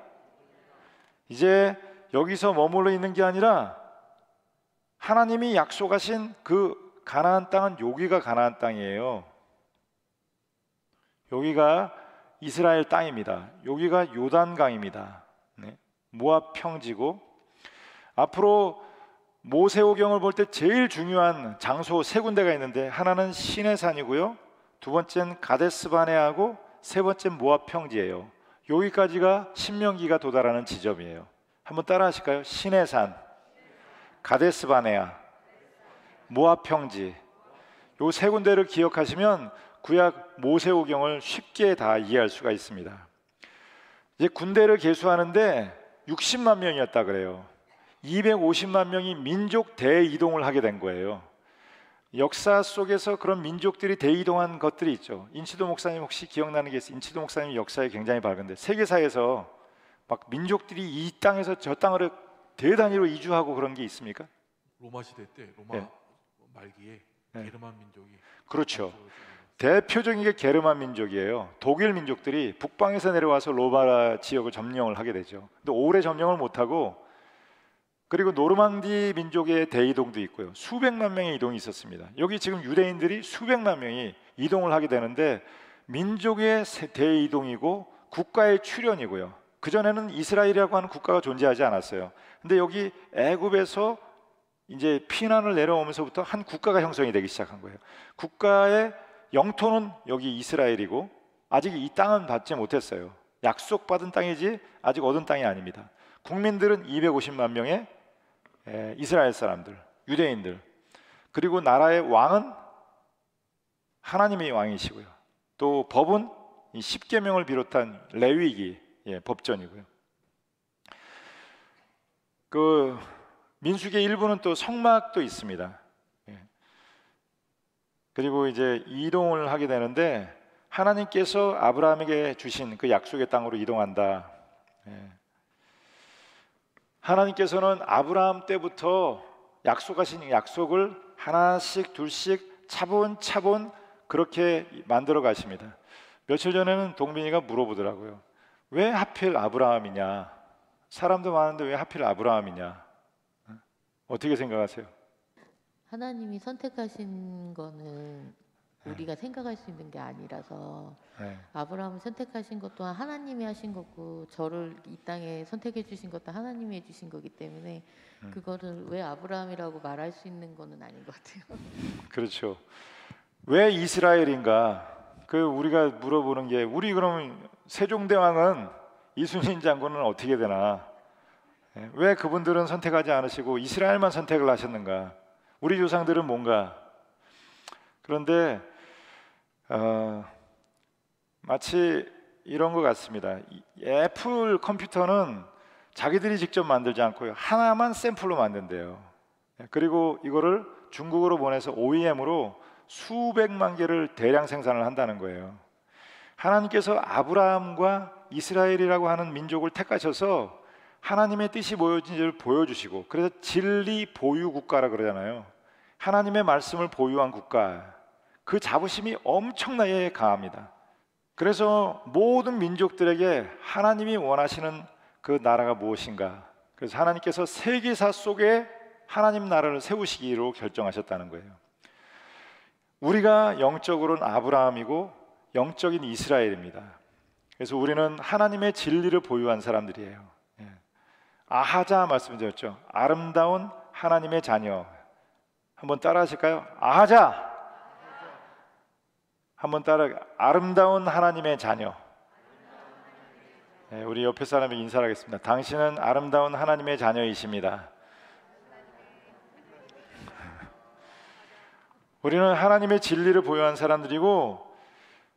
이제 여기서 머물러 있는 게 아니라 하나님이 약속하신 그 가나안 땅은 여기가 가나안 땅이에요. 여기가 이스라엘 땅입니다. 여기가 요단강입니다. 모압 평지고, 앞으로 모세오경을 볼 때 제일 중요한 장소 세 군데가 있는데 하나는 시내산이고요, 두 번째는 가데스바네아고, 세 번째는 모압 평지예요. 여기까지가 신명기가 도달하는 지점이에요. 한번 따라 하실까요? 시내산, 가데스바네아, 모압 평지. 요 세 군데를 기억하시면 구약 모세오경을 쉽게 다 이해할 수가 있습니다. 이제 군대를 계수하는데 60만 명이었다 그래요. 250만 명이 민족 대이동을 하게 된 거예요. 역사 속에서 그런 민족들이 대이동한 것들이 있죠. 인치도 목사님 혹시 기억나는 게 있어요? 인치도 목사님 역사에 굉장히 밝은데 세계사에서 막 민족들이 이 땅에서 저 땅으로 대단위로 이주하고 그런 게 있습니까? 로마 시대 때 로마 말기에 게르만 민족이, 그렇죠. 대표적인 게 게르만 민족이에요. 독일 민족들이 북방에서 내려와서 로마 지역을 점령을 하게 되죠. 근데 오래 점령을 못하고, 그리고 노르망디 민족의 대이동도 있고요. 수백만 명의 이동이 있었습니다. 여기 지금 유대인들이 수백만 명이 이동을 하게 되는데 민족의 대이동이고 국가의 출현이고요. 그전에는 이스라엘이라고 하는 국가가 존재하지 않았어요. 근데 여기 애굽에서 이제 피난을 내려오면서부터 한 국가가 형성이 되기 시작한 거예요. 국가의 영토는 여기 이스라엘이고 아직 이 땅은 받지 못했어요. 약속받은 땅이지 아직 얻은 땅이 아닙니다. 국민들은 250만 명의 이스라엘 사람들, 유대인들. 그리고 나라의 왕은 하나님이 왕이시고요. 또 법은 이 십계명을 비롯한 레위기, 법전이고요. 그 민수기의 일부는 또 성막도 있습니다. 그리고 이제 이동을 하게 되는데 하나님께서 아브라함에게 주신 그 약속의 땅으로 이동한다. 하나님께서는 아브라함 때부터 약속하신 약속을 하나씩 둘씩 차분차분 그렇게 만들어 가십니다. 며칠 전에는 동민이가 물어보더라고요. 왜 하필 아브라함이냐? 사람도 많은데 왜 하필 아브라함이냐? 어떻게 생각하세요? 하나님이 선택하신 거는 우리가 생각할 수 있는 게 아니라서 네. 아브라함을 선택하신 것 또한 하나님이 하신 거고 저를 이 땅에 선택해 주신 것도 하나님이 해주신 거기 때문에 그거를 왜 아브라함이라고 말할 수 있는 거는 아닌 것 같아요. 그렇죠. 왜 이스라엘인가? 그 우리가 물어보는 게 우리 그러면 세종대왕은 이순신 장군은 어떻게 되나? 왜 그분들은 선택하지 않으시고 이스라엘만 선택을 하셨는가? 우리 조상들은 뭔가? 그런데 마치 이런 것 같습니다. 애플 컴퓨터는 자기들이 직접 만들지 않고요, 하나만 샘플로 만든대요. 그리고 이거를 중국으로 보내서 OEM으로 수백만 개를 대량 생산을 한다는 거예요. 하나님께서 아브라함과 이스라엘이라고 하는 민족을 택하셔서 하나님의 뜻이 뭐였는지를 보여주시고, 그래서 진리 보유 국가라 그러잖아요. 하나님의 말씀을 보유한 국가, 그 자부심이 엄청나게 강합니다. 그래서 모든 민족들에게 하나님이 원하시는 그 나라가 무엇인가, 그래서 하나님께서 세계사 속에 하나님 나라를 세우시기로 결정하셨다는 거예요. 우리가 영적으로는 아브라함이고 영적인 이스라엘입니다. 그래서 우리는 하나님의 진리를 보유한 사람들이에요. 아하자 말씀드렸죠. 아름다운 하나님의 자녀. 한번 따라 하실까요? 아하자. 한번 따라. 아름다운 하나님의 자녀. 우리 옆에 사람에게 인사를 하겠습니다. 당신은 아름다운 하나님의 자녀이십니다. 우리는 하나님의 진리를 보유한 사람들이고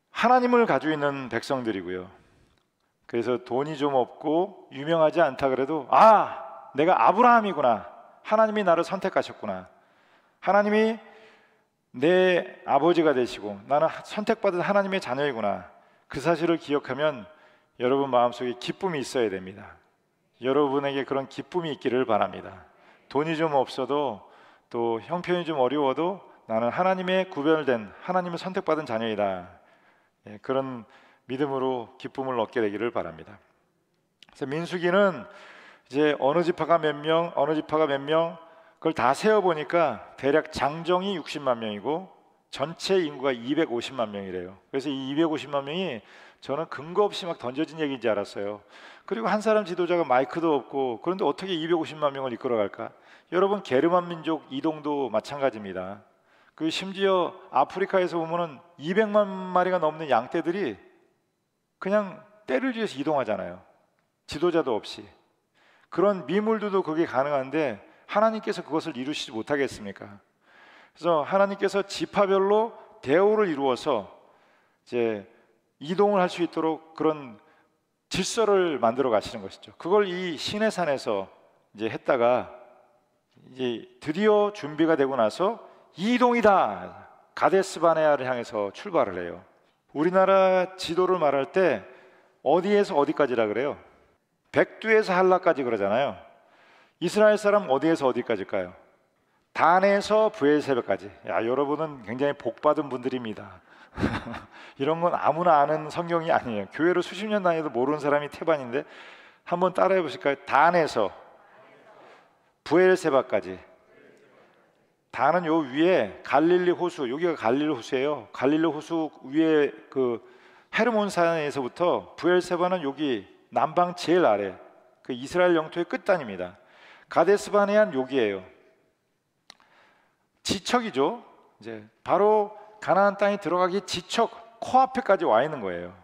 하나님을 가지고 있는 백성들이고요. 그래서 돈이 좀 없고 유명하지 않다 그래도 내가 아브라함이구나, 하나님이 나를 선택하셨구나, 하나님이 내 아버지가 되시고 나는 선택받은 하나님의 자녀이구나, 그 사실을 기억하면 여러분 마음속에 기쁨이 있어야 됩니다. 여러분에게 그런 기쁨이 있기를 바랍니다. 돈이 좀 없어도 또 형편이 좀 어려워도 나는 하나님의 구별된, 하나님의 선택받은 자녀이다, 그런 믿음으로 기쁨을 얻게 되기를 바랍니다. 그래서 민수기는 이제 어느 지파가 몇 명, 어느 지파가 몇 명, 그걸 다 세어보니까 대략 장정이 60만 명이고 전체 인구가 250만 명이래요. 그래서 이 250만 명이 저는 근거 없이 막 던져진 얘기인지 알았어요. 그리고 한 사람 지도자가 마이크도 없고, 그런데 어떻게 250만 명을 이끌어갈까? 여러분, 게르만 민족 이동도 마찬가지입니다. 그 심지어 아프리카에서 보면은 200만 마리가 넘는 양떼들이 그냥 떼를 지어서 이동하잖아요. 지도자도 없이. 그런 미물들도 그게 가능한데 하나님께서 그것을 이루시지 못하겠습니까? 그래서 하나님께서 지파별로 대오를 이루어서 이제 이동을 할 수 있도록 그런 질서를 만들어 가시는 것이죠. 그걸 이 시내산에서 이제 했다가 이제 드디어 준비가 되고 나서 이동이다, 가데스 바네아를 향해서 출발을 해요. 우리나라 지도를 말할 때 어디에서 어디까지라 그래요? 백두에서 한라까지 그러잖아요. 이스라엘 사람 어디에서 어디까지일까요? 단에서 브엘세바까지. 여러분은 굉장히 복받은 분들입니다. 이런 건 아무나 아는 성경이 아니에요. 교회로 수십 년 다녀도 모르는 사람이 태반인데 한번 따라해 보실까요? 단에서 브엘세바까지. 단은 요 위에 갈릴리 호수, 여기가 갈릴리 호수예요. 갈릴리 호수 위에 그 헤르몬산에서부터 브엘세바는 여기 남방 제일 아래, 그 이스라엘 영토의 끝단입니다. 가데스 바네아는 여기예요. 지척이죠. 이제 바로 가나안 땅에 들어가기 지척 코앞에까지 와 있는 거예요.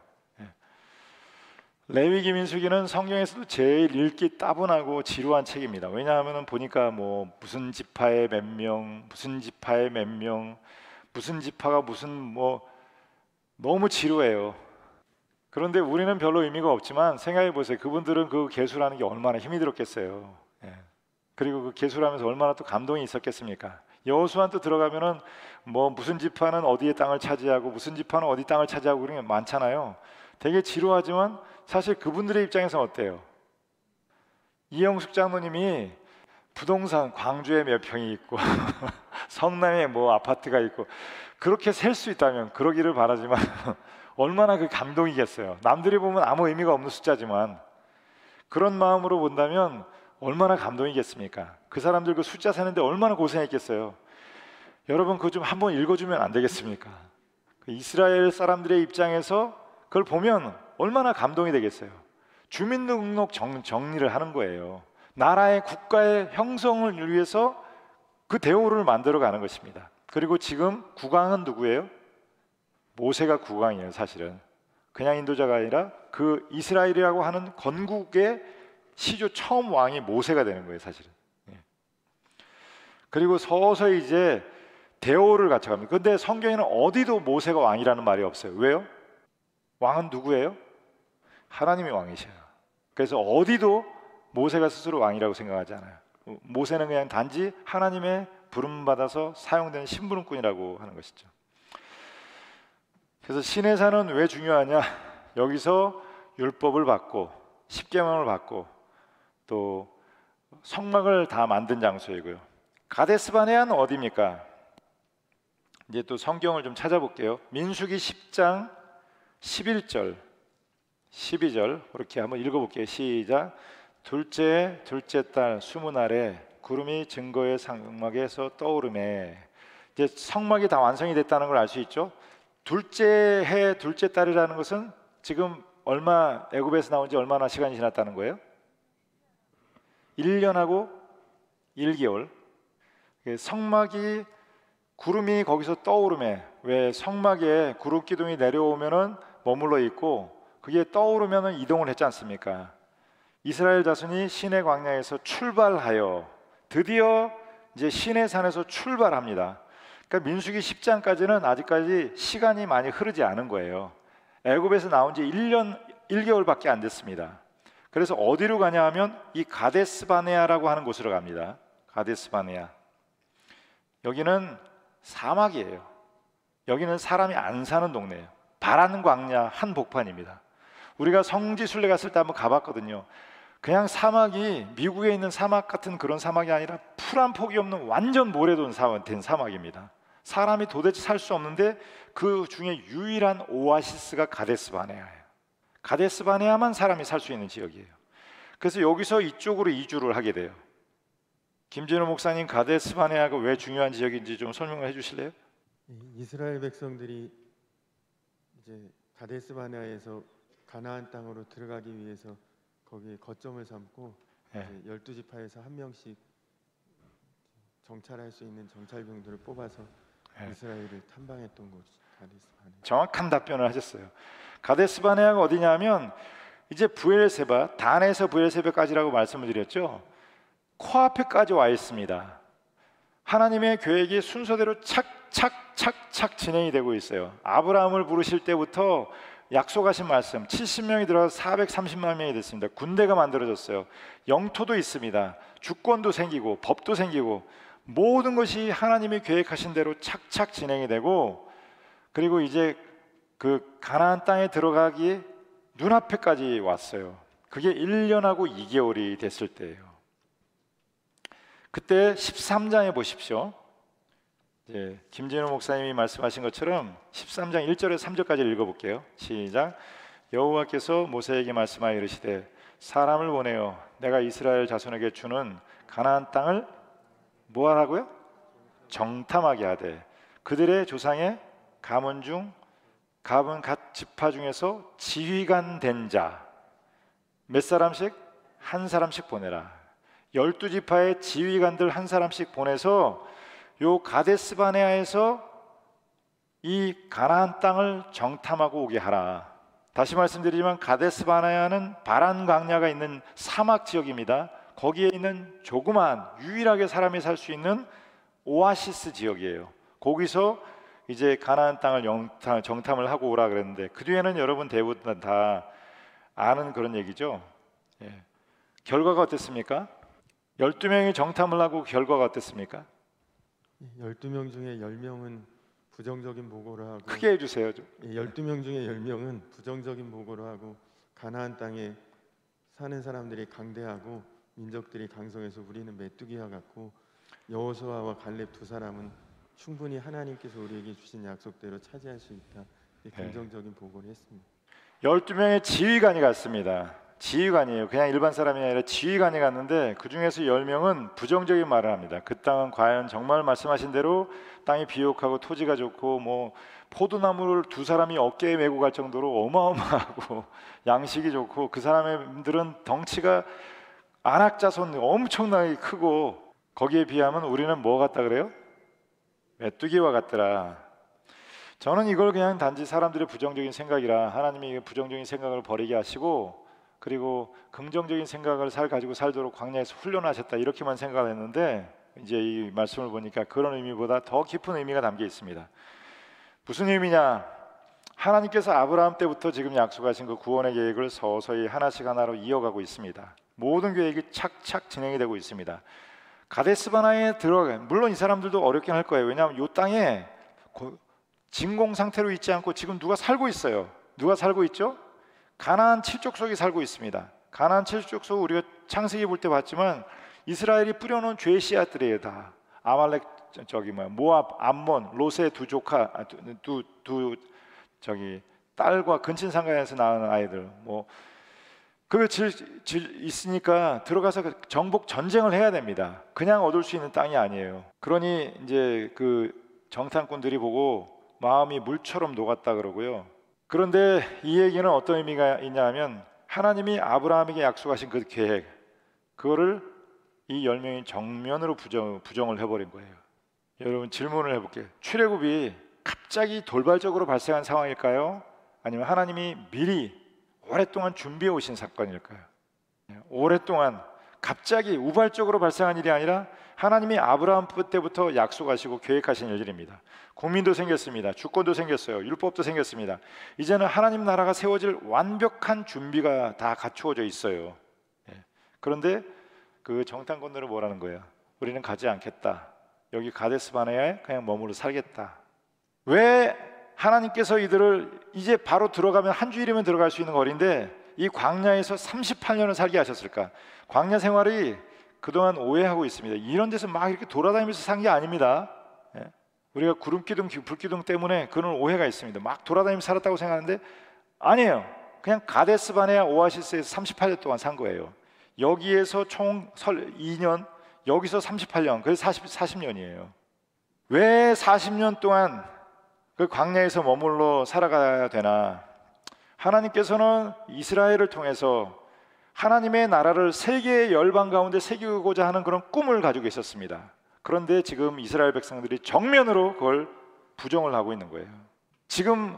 레위기 민수기는 성경에서도 제일 읽기 따분하고 지루한 책입니다. 왜냐하면 보니까 뭐 무슨 지파의 몇 명, 무슨 지파의 몇 명, 무슨 지파가 무슨 뭐 너무 지루해요. 그런데 우리는 별로 의미가 없지만 생각해 보세요. 그분들은 그 계수라는 게 얼마나 힘이 들었겠어요. 그리고 그 계수라면서 얼마나 또 감동이 있었겠습니까? 여호수아는 또 들어가면은 뭐 무슨 지파는 어디의 땅을 차지하고 무슨 지파는 어디 땅을 차지하고 그런 게 많잖아요. 되게 지루하지만 사실 그분들의 입장에서 어때요? 이영숙 장로님이 부동산 광주에 몇 평이 있고 성남에 뭐 아파트가 있고 그렇게 셀 수 있다면 그러기를 바라지만 얼마나 그 감동이겠어요. 남들이 보면 아무 의미가 없는 숫자지만 그런 마음으로 본다면 얼마나 감동이겠습니까? 그 사람들 그 숫자 세는데 얼마나 고생했겠어요. 여러분 그거 좀 한번 읽어주면 안 되겠습니까? 그 이스라엘 사람들의 입장에서 그걸 보면 얼마나 감동이 되겠어요. 주민등록 정리를 하는 거예요. 나라의 국가의 형성을 위해서 그 대오를 만들어 가는 것입니다. 그리고 지금 국왕은 누구예요? 모세가 국왕이에요. 사실은 그냥 인도자가 아니라 그 이스라엘이라고 하는 건국의 시조 처음 왕이 모세가 되는 거예요. 사실은. 그리고 서서히 이제 대오를 갖춰갑니다. 근데 성경에는 어디도 모세가 왕이라는 말이 없어요. 왜요? 왕은 누구예요? 하나님이 왕이셔요. 그래서 어디도 모세가 스스로 왕이라고 생각하지 않아요. 모세는 그냥 단지 하나님의 부름받아서 사용되는 심부름꾼이라고 하는 것이죠. 그래서 시내산은 왜 중요하냐? 여기서 율법을 받고 십계명을 받고 또 성막을 다 만든 장소이고요. 가데스바네아는 어디입니까? 이제 또 성경을 좀 찾아볼게요. 민수기 10장 11절 12절 그렇게 한번 읽어볼게요. 시작. 둘째 달 20날에 구름이 증거의 성막에서 떠오르매. 이제 성막이 다 완성이 됐다는 걸 알 수 있죠. 둘째 해 둘째 달이라는 것은 지금 얼마 애굽에서 나온 지 얼마나 시간이 지났다는 거예요? 1년하고 1개월. 성막이 구름이 거기서 떠오르매. 왜 성막에 구름 기둥이 내려오면은 머물러 있고 그게 떠오르면은 이동을 했지 않습니까? 이스라엘 자손이 시내 광야에서 출발하여 드디어 이제 시내산에서 출발합니다. 그러니까 민수기 10장까지는 아직까지 시간이 많이 흐르지 않은 거예요. 애굽에서 나온 지 1년 1개월밖에 안 됐습니다. 그래서 어디로 가냐 하면 이 가데스바네아라고 하는 곳으로 갑니다. 가데스바네아. 여기는 사막이에요. 여기는 사람이 안 사는 동네예요. 바란 광야 한복판입니다. 우리가 성지순례 갔을 때 한번 가봤거든요. 그냥 사막이 미국에 있는 사막 같은 그런 사막이 아니라 풀 한 폭이 없는 완전 모래돈 된 사막입니다. 사람이 도대체 살 수 없는데 그 중에 유일한 오아시스가 가데스바네아예요. 가데스바네아만 사람이 살 수 있는 지역이에요. 그래서 여기서 이쪽으로 이주를 하게 돼요. 김진호 목사님, 가데스바네아가 왜 중요한 지역인지 좀 설명을 해주실래요? 이스라엘 백성들이 이제 가데스바네아에서 가나안 땅으로 들어가기 위해서 거기에 거점을 삼고 네. 12지파에서 한 명씩 정찰할 수 있는 정찰병들을 뽑아서 네. 이스라엘을 탐방했던 곳이 가데스바네아. 정확한 답변을 하셨어요. 가데스바네아가 어디냐면 이제 브엘세바, 단에서 브엘세바까지라고 말씀을 드렸죠. 코앞에까지 와 있습니다. 하나님의 계획이 순서대로 착착착착 진행이 되고 있어요. 아브라함을 부르실 때부터 약속하신 말씀 70명이 들어가서 430만 명이 됐습니다. 군대가 만들어졌어요. 영토도 있습니다. 주권도 생기고 법도 생기고 모든 것이 하나님이 계획하신 대로 착착 진행이 되고 그리고 이제 그 가나안 땅에 들어가기 눈앞에까지 왔어요. 그게 1년하고 2개월이 됐을 때예요. 그때 13장에 보십시오. 김진호 목사님이 말씀하신 것처럼 13장 1절에서 3절까지 읽어볼게요. 시작. 여호와께서 모세에게 말씀하여 이르시되 사람을 보내어 내가 이스라엘 자손에게 주는 가나안 땅을 뭐하라고요? 정탐하게 하되 그들의 조상의 가문 중 가문 각 지파 중에서 지휘관 된 자 몇 사람씩? 한 사람씩 보내라. 12지파의 지휘관들 한 사람씩 보내서 요 가데스바네아에서 이 가나안 땅을 정탐하고 오게 하라. 다시 말씀드리지만 가데스바네아는 바란 광야가 있는 사막 지역입니다. 거기에 있는 조그만 유일하게 사람이 살 수 있는 오아시스 지역이에요. 거기서 이제 가나안 땅을 정탐을 하고 오라 그랬는데 그 뒤에는 여러분 대부분 다 아는 그런 얘기죠. 결과가 어땠습니까? 12명이 정탐을 하고 결과가 어땠습니까? 12명 중에 10명은 부정적인 보고를 하고 크게 해주세요. 12명 중에 10명은 부정적인 보고를 하고 가나안 땅에 사는 사람들이 강대하고 민족들이 강성해서 우리는 메뚜기와 같고 여호수아와 갈렙 두 사람은 충분히 하나님께서 우리에게 주신 약속대로 차지할 수 있다. 긍정적인 보고를 했습니다. 12명의 지휘관이 갔습니다. 지휘관이에요. 그냥 일반 사람이 아니라 지휘관이 갔는데 그 중에서 10명은 부정적인 말을 합니다. 그 땅은 과연 정말 말씀하신 대로 땅이 비옥하고 토지가 좋고 뭐 포도나무를 두 사람이 어깨에 메고 갈 정도로 어마어마하고 양식이 좋고 그 사람들은 덩치가 안악자손 엄청나게 크고 거기에 비하면 우리는 뭐 같다 그래요? 메뚜기와 같더라. 저는 이걸 그냥 단지 사람들의 부정적인 생각이라 하나님이 부정적인 생각을 버리게 하시고 그리고 긍정적인 생각을 가지고 살도록 광야에서 훈련하셨다 이렇게만 생각을 했는데 이제 이 말씀을 보니까 그런 의미보다 더 깊은 의미가 담겨 있습니다. 무슨 의미냐? 하나님께서 아브라함 때부터 지금 약속하신 그 구원의 계획을 서서히 하나씩 하나로 이어가고 있습니다. 모든 계획이 착착 진행이 되고 있습니다. 가데스바나에 들어가 물론 이 사람들도 어렵긴 할 거예요. 왜냐하면 이 땅에 진공 상태로 있지 않고 지금 누가 살고 있어요. 누가 살고 있죠? 가나안 칠족속이 살고 있습니다. 가나안 칠족속 우리가 창세기 볼 때 봤지만 이스라엘이 뿌려놓은 죄의 씨앗들이에요. 다 아말렉 모압, 암몬, 롯의 두 조카, 두 딸과 근친 상가에서 낳은 아이들 그 있으니까 들어가서 정복 전쟁을 해야 됩니다. 그냥 얻을 수 있는 땅이 아니에요. 그러니 이제 그 정탐꾼들이 보고 마음이 물처럼 녹았다 그러고요. 그런데 이 얘기는 어떤 의미가 있냐면 하나님이 아브라함에게 약속하신 그 계획 그거를 이 10명이 정면으로 부정을 해버린 거예요. 여러분 질문을 해볼게요. 출애굽이 갑자기 돌발적으로 발생한 상황일까요? 아니면 하나님이 미리 오랫동안 준비해 오신 사건일까요? 오랫동안 갑자기 우발적으로 발생한 일이 아니라 하나님이 아브라함 때부터 약속하시고 계획하신 일들입니다. 국민도 생겼습니다. 주권도 생겼어요. 율법도 생겼습니다. 이제는 하나님 나라가 세워질 완벽한 준비가 다 갖추어져 있어요. 그런데 그 정탐꾼들은 뭐라는 거예요? 우리는 가지 않겠다. 여기 가데스바네아에 그냥 머무르 살겠다. 왜 하나님께서 이들을 이제 바로 들어가면 한 주일이면 들어갈 수 있는 거리인데 이 광야에서 38년을 살게 하셨을까? 광야 생활이 그동안 오해하고 있습니다. 이런 데서 막 이렇게 돌아다니면서 산 게 아닙니다. 우리가 구름기둥, 불기둥 때문에 그런 오해가 있습니다. 막 돌아다니면서 살았다고 생각하는데 아니에요. 그냥 가데스바네아 오아시스에서 38년 동안 산 거예요. 여기에서 총 2년, 여기서 38년, 그래서 40년이에요. 왜 40년 동안 그 광야에서 머물러 살아가야 되나? 하나님께서는 이스라엘을 통해서 하나님의 나라를 세계의 열방 가운데 새기고자 하는 그런 꿈을 가지고 계셨습니다. 그런데 지금 이스라엘 백성들이 정면으로 그걸 부정을 하고 있는 거예요. 지금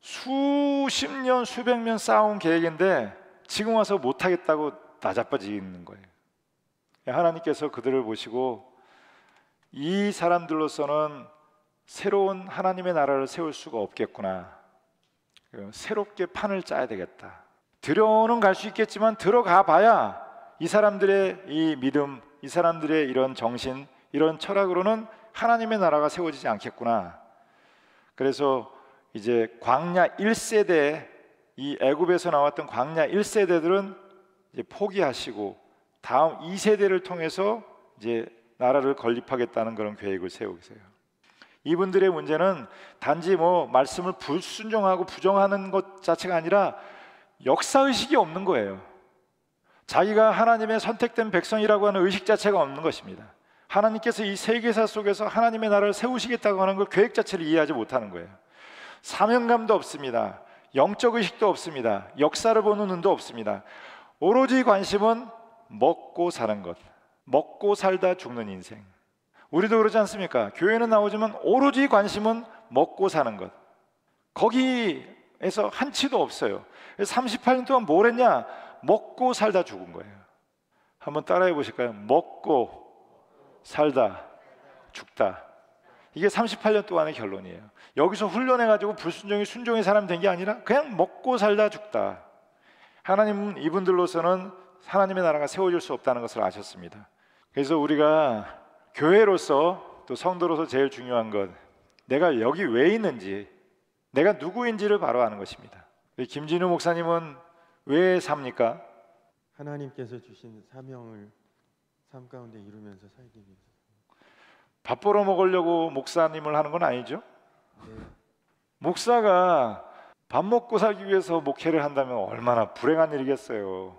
수십 년, 수백 년 쌓아온 계획인데 지금 와서 못하겠다고 나자빠지는 거예요. 하나님께서 그들을 보시고 이 사람들로서는 새로운 하나님의 나라를 세울 수가 없겠구나. 새롭게 판을 짜야 되겠다. 들어는 갈 수 있겠지만 들어가 봐야 이 사람들의 이 믿음, 이 사람들의 이런 정신, 이런 철학으로는 하나님의 나라가 세워지지 않겠구나. 그래서 이제 광야 1세대, 이 애굽에서 나왔던 광야 1세대들은 이제 포기하시고 다음 2세대를 통해서 이제 나라를 건립하겠다는 그런 계획을 세우고 계세요. 이분들의 문제는 단지 말씀을 불순종하고 부정하는 것 자체가 아니라 역사의식이 없는 거예요. 자기가 하나님의 선택된 백성이라고 하는 의식 자체가 없는 것입니다. 하나님께서 이 세계사 속에서 하나님의 나라를 세우시겠다고 하는 그 계획 자체를 이해하지 못하는 거예요. 사명감도 없습니다. 영적 의식도 없습니다. 역사를 보는 눈도 없습니다. 오로지 관심은 먹고 사는 것, 먹고 살다 죽는 인생. 우리도 그러지 않습니까? 교회는 나오지만 오로지 관심은 먹고 사는 것. 거기에서 한치도 없어요. 38년 동안 뭘 했냐? 먹고 살다 죽은 거예요. 한번 따라해 보실까요? 먹고 살다 죽다. 이게 38년 동안의 결론이에요. 여기서 훈련해가지고 불순종이 순종의 사람 된 게 아니라 그냥 먹고 살다 죽다. 하나님은 이분들로서는 하나님의 나라가 세워질 수 없다는 것을 아셨습니다. 그래서 우리가 교회로서 또 성도로서 제일 중요한 것, 내가 여기 왜 있는지, 내가 누구인지를 바로 아는 것입니다. 김진우 목사님은 왜 삽니까? 하나님께서 주신 사명을 삶 가운데 이루면서 살기 위해서. 밥 벌어 먹으려고 목사님을 하는 건 아니죠? 네. 목사가 밥 먹고 살기 위해서 목회를 한다면 얼마나 불행한 일이겠어요.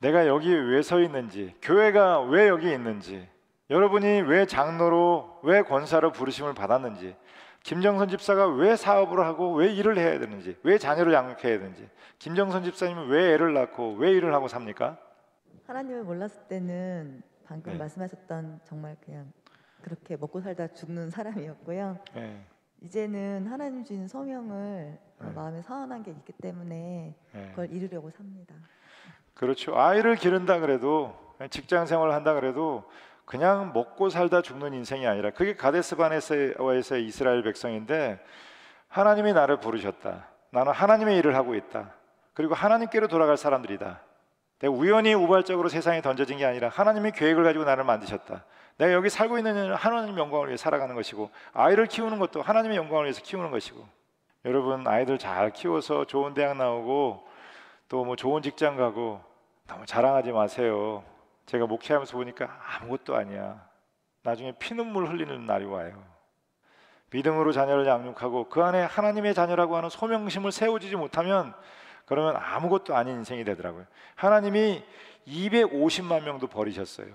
내가 여기 왜 서 있는지, 교회가 왜 여기 있는지, 여러분이 왜 장로로, 왜 권사로 부르심을 받았는지, 김정선 집사가 왜 사업을 하고 왜 일을 해야 되는지, 왜 자녀를 양육해야 되는지, 김정선 집사님은 왜 애를 낳고 왜 일을 하고 삽니까? 하나님을 몰랐을 때는 방금 네. 말씀하셨던 정말 그냥 그렇게 먹고 살다 죽는 사람이었고요. 네. 이제는 하나님 주신 소명을 네. 마음에 사원한 게 있기 때문에 네. 그걸 이루려고 삽니다. 그렇죠. 아이를 기른다 그래도, 직장 생활을 한다 그래도 그냥 먹고 살다 죽는 인생이 아니라, 그게 가데스 바네아에서의 이스라엘 백성인데, 하나님이 나를 부르셨다. 나는 하나님의 일을 하고 있다. 그리고 하나님께로 돌아갈 사람들이다. 내가 우연히 우발적으로 세상에 던져진 게 아니라 하나님의 계획을 가지고 나를 만드셨다. 내가 여기 살고 있는 일은 하나님의 영광을 위해 살아가는 것이고, 아이를 키우는 것도 하나님의 영광을 위해서 키우는 것이고. 여러분, 아이들 잘 키워서 좋은 대학 나오고 또 뭐 좋은 직장 가고 너무 자랑하지 마세요. 제가 목회하면서 보니까 아무것도 아니야. 나중에 피눈물 흘리는 날이 와요. 믿음으로 자녀를 양육하고 그 안에 하나님의 자녀라고 하는 소명심을 세워주지 못하면, 그러면 아무것도 아닌 인생이 되더라고요. 하나님이 250만 명도 버리셨어요.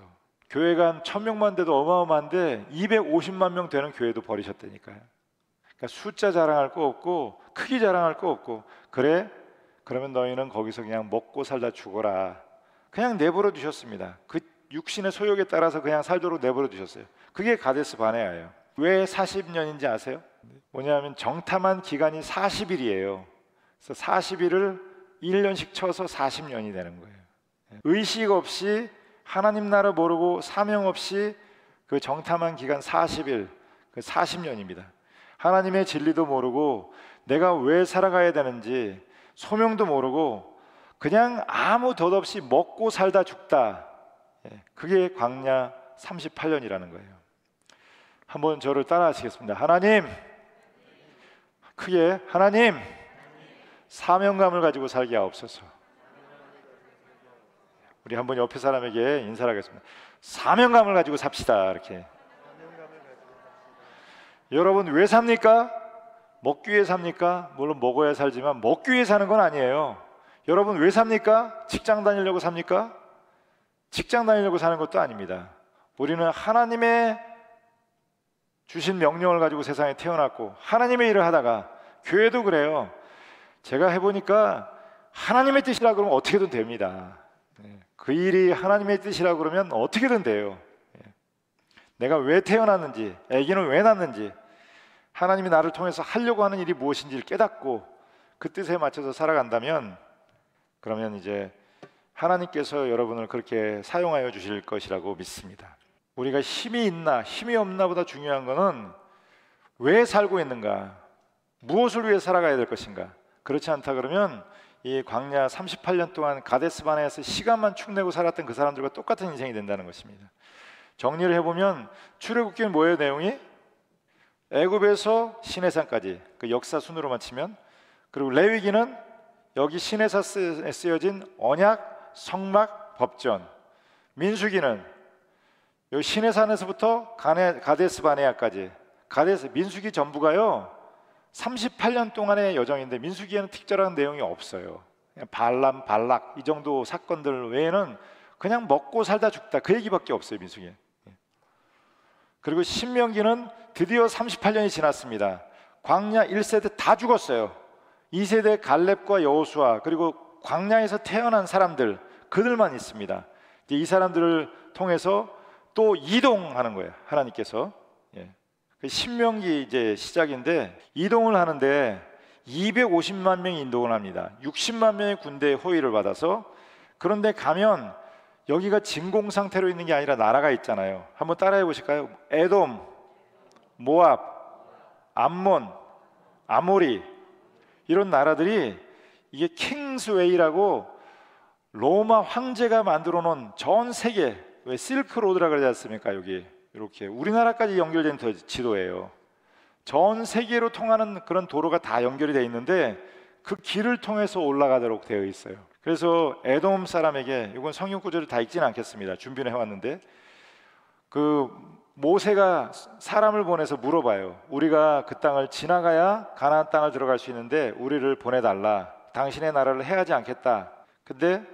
교회가 한 1000명만 돼도 어마어마한데 250만 명 되는 교회도 버리셨다니까요. 그러니까 숫자 자랑할 거 없고 크기 자랑할 거 없고, 그래? 그러면 너희는 거기서 그냥 먹고 살다 죽어라. 그냥 내버려 두셨습니다. 그 육신의 소욕에 따라서 그냥 살도록 내버려 두셨어요. 그게 가데스 바네아예요. 왜 40년인지 아세요? 뭐냐면 정탐한 기간이 40일이에요. 그래서 40일을 1년씩 쳐서 40년이 되는 거예요. 의식 없이 하나님 나라 모르고 사명 없이 그 정탐한 기간 40일, 그 40년입니다. 하나님의 진리도 모르고 내가 왜 살아가야 되는지 소명도 모르고 그냥 아무 덧 없이 먹고 살다 죽다. 그게 광야 38년이라는 거예요. 한번 저를 따라 하시겠습니다. 하나님, 크게 하나님, 사명감을 가지고 살게 하옵소서. 우리 한번 옆에 사람에게 인사를 하겠습니다. 사명감을 가지고 삽시다. 이렇게. 여러분 왜 삽니까? 먹기 위해 삽니까? 물론 먹어야 살지만 먹기 위해 사는 건 아니에요. 여러분 왜 삽니까? 직장 다니려고 삽니까? 직장 다니려고 사는 것도 아닙니다. 우리는 하나님의 주신 명령을 가지고 세상에 태어났고, 하나님의 일을 하다가, 교회도 그래요. 제가 해보니까 하나님의 뜻이라 그러면 어떻게든 됩니다. 그 일이 하나님의 뜻이라 그러면 어떻게든 돼요. 내가 왜 태어났는지, 아기는 왜 낳는지, 하나님이 나를 통해서 하려고 하는 일이 무엇인지를 깨닫고 그 뜻에 맞춰서 살아간다면, 그러면 이제 하나님께서 여러분을 그렇게 사용하여 주실 것이라고 믿습니다. 우리가 힘이 있나 힘이 없나 보다 중요한 것은 왜 살고 있는가, 무엇을 위해 살아가야 될 것인가. 그렇지 않다 그러면 이 광야 38년 동안 가데스 바네아에서 시간만 축내고 살았던 그 사람들과 똑같은 인생이 된다는 것입니다. 정리를 해보면 출애굽기는 뭐예요? 내용이 애굽에서 시내산까지, 그 역사 순으로만 치면, 그리고 레위기는 여기 시내산에 쓰여진 언약, 성막, 법전, 민수기는 요 시내산에서부터 가데스 바네아까지, 민수기 전부가요 38년 동안의 여정인데, 민수기에는 특별한 내용이 없어요. 그냥 발람, 발락 이 정도 사건들 외에는 그냥 먹고 살다 죽다 그 얘기밖에 없어요, 민수기에. 그리고 신명기는 드디어 38년이 지났습니다. 광야 1세대 다 죽었어요. 2세대 갈렙과 여호수아, 그리고 광야에서 태어난 사람들, 그들만 있습니다. 이 사람들을 통해서 또 이동하는 거예요, 하나님께서. 신명기 이제 시작인데, 이동을 하는데 250만 명이 이동을 합니다. 60만 명의 군대의 호위를 받아서. 그런데 가면 여기가 진공 상태로 있는 게 아니라 나라가 있잖아요. 한번 따라해 보실까요? 에돔, 모압, 암몬, 아모리, 이런 나라들이, 이게 킹스웨이라고 로마 황제가 만들어 놓은 전 세계, 왜 실크로드라 그러지 않습니까? 여기 이렇게 우리나라까지 연결된 지도예요. 전 세계로 통하는 그런 도로가 다 연결이 되어 있는데 그 길을 통해서 올라가도록 되어 있어요. 그래서 에돔 사람에게, 이건 성경 구절을 다 읽지는 않겠습니다. 준비를 해왔는데, 그 모세가 사람을 보내서 물어봐요. 우리가 그 땅을 지나가야 가나안 땅을 들어갈 수 있는데 우리를 보내달라. 당신의 나라를 해하지 않겠다. 근데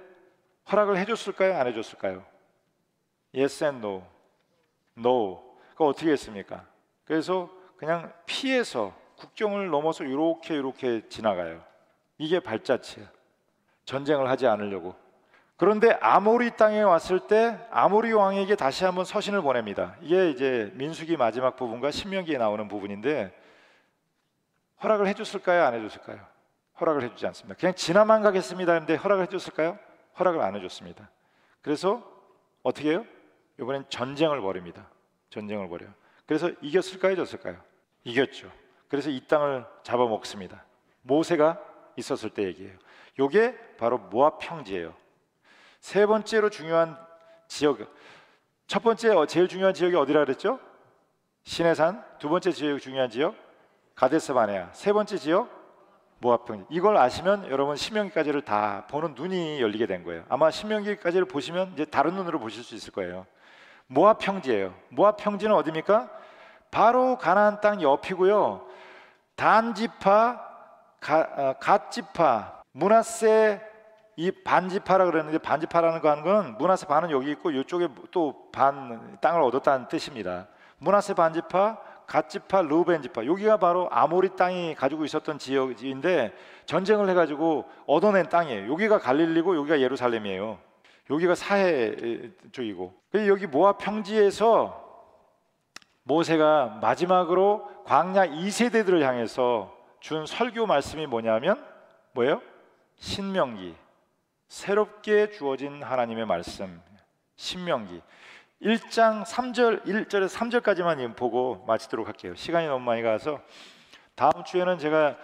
허락을 해줬을까요? 안 해줬을까요? Yes and no. No. 그거 어떻게 했습니까? 그래서 그냥 피해서 국경을 넘어서 이렇게 지나가요. 이게 발자취야. 전쟁을 하지 않으려고. 그런데 아모리 땅에 왔을 때 아모리 왕에게 다시 한번 서신을 보냅니다. 이게 이제 민수기 마지막 부분과 신명기에 나오는 부분인데 허락을 해줬을까요? 안 해줬을까요? 허락을 해주지 않습니다. 그냥 지나만 가겠습니다 했는데 허락을 해줬을까요? 허락을 안 해줬습니다. 그래서 어떻게 해요? 이번엔 전쟁을 벌입니다. 전쟁을 벌여요. 그래서 이겼을까요? 졌을까요? 이겼죠. 그래서 이 땅을 잡아먹습니다. 모세가 있었을 때 얘기예요. 이게 바로 모압 평지예요. 세 번째로 중요한 지역, 첫 번째 제일 중요한 지역이 어디라 그랬죠? 시내산. 두 번째 지역 중요한 지역 가데스 바네아. 세 번째 지역 모압 평지. 이걸 아시면 여러분 신명기까지를 다 보는 눈이 열리게 된 거예요. 아마 신명기까지를 보시면 이제 다른 눈으로 보실 수 있을 거예요. 모압 평지예요. 모압 평지는 어디입니까? 바로 가나안 땅 옆이고요. 단 지파, 갓 지파, 므낫세 이 반지파라 그랬는데 반지파라는 거 하는 건 므낫세 반은 여기 있고 이쪽에 또 반 땅을 얻었다는 뜻입니다. 므낫세 반지파, 갓 지파, 르우벤 지파 여기가 바로 아모리 땅이 가지고 있었던 지역인데 전쟁을 해가지고 얻어낸 땅이에요. 여기가 갈릴리고 여기가 예루살렘이에요. 여기가 사해 쪽이고 여기 모압 평지에서 모세가 마지막으로 광야 2세대들을 향해서 준 설교 말씀이 뭐냐면 뭐예요? 신명기. 새롭게 주어진 하나님의 말씀. 신명기 1장 3절 1절에서 3절까지만 보고 마치도록 할게요. 시간이 너무 많이 가서 다음 주에는 제가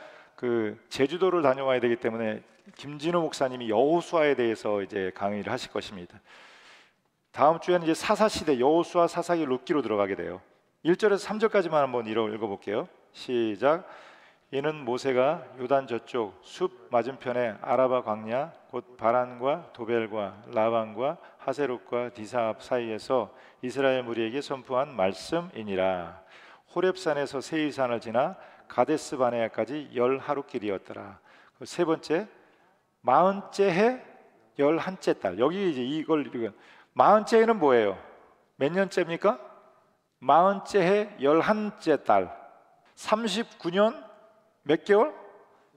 제주도를 다녀와야 되기 때문에 김진우 목사님이 여호수아에 대해서 이제 강의를 하실 것입니다. 다음 주에는 이제 사사 시대 여호수아, 사사기, 룻기로 들어가게 돼요. 1절에서 3절까지만 한번 읽어볼게요. 시작. 이는 모세가 요단 저쪽 숲 맞은편에 아라바 광야 곧 바란과 도벨과 라반과 하세롯과 디사압 사이에서 이스라엘 무리에게 선포한 말씀이니라. 호렙산에서 세일산을 지나 가데스 바네아까지 10하루길이었더라. 세 번째 40째 해 11째 달. 여기 이제 이걸 40째 해는 뭐예요? 몇 년째입니까? 40째 해 11째 달. 39년 몇 개월?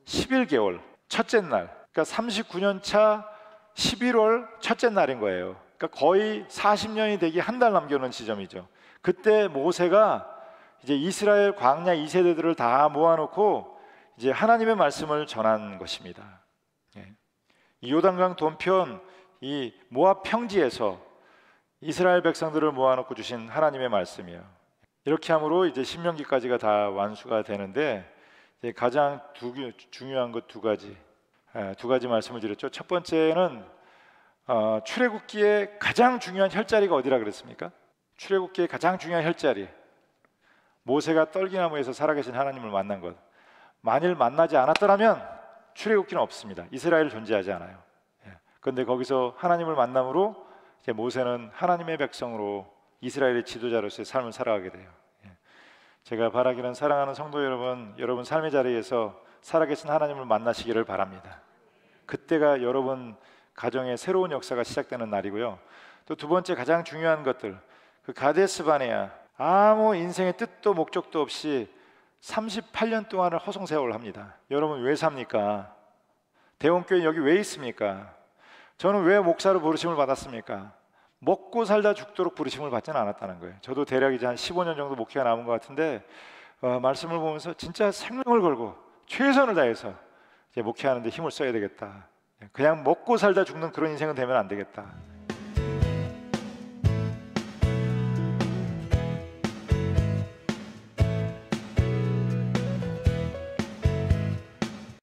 11개월 첫째 날. 그러니까 39년 차 11월 첫째 날인 거예요. 그러니까 거의 40년이 되기 한 달 남겨놓은 지점이죠. 그때 모세가 이제 이스라엘 광야 2세대들을 다 모아놓고 이제 하나님의 말씀을 전한 것입니다. 이 요단강 동편 이 모압 평지에서 이스라엘 백성들을 모아놓고 주신 하나님의 말씀이에요. 이렇게 함으로 이제 신명기까지가 다 완수가 되는데 이제 가장 중요한 것 두 가지 말씀을 드렸죠. 첫 번째는 출애굽기의 가장 중요한 혈자리가 어디라 그랬습니까? 출애굽기의 가장 중요한 혈자리 모세가 떨기나무에서 살아계신 하나님을 만난 것. 만일 만나지 않았더라면 출애굽기는 없습니다. 이스라엘 존재하지 않아요. 그런데 거기서 하나님을 만남으로 이제 모세는 하나님의 백성으로 이스라엘의 지도자로서의 삶을 살아가게 돼요. 제가 바라기는 사랑하는 성도 여러분 삶의 자리에서 살아계신 하나님을 만나시기를 바랍니다. 그때가 여러분 가정의 새로운 역사가 시작되는 날이고요. 또 두 번째 가장 중요한 것들 그 가데스 바네아 아무 인생의 뜻도 목적도 없이 38년 동안을 허송세월을 합니다. 여러분 왜 삽니까? 대원교회 여기 왜 있습니까? 저는 왜 목사로 부르심을 받았습니까? 먹고 살다 죽도록 부르심을 받지는 않았다는 거예요. 저도 대략 이제 한 15년 정도 목회가 남은 것 같은데 말씀을 보면서 진짜 생명을 걸고 최선을 다해서 이제 목회하는데 힘을 써야 되겠다. 그냥 먹고 살다 죽는 그런 인생은 되면 안 되겠다.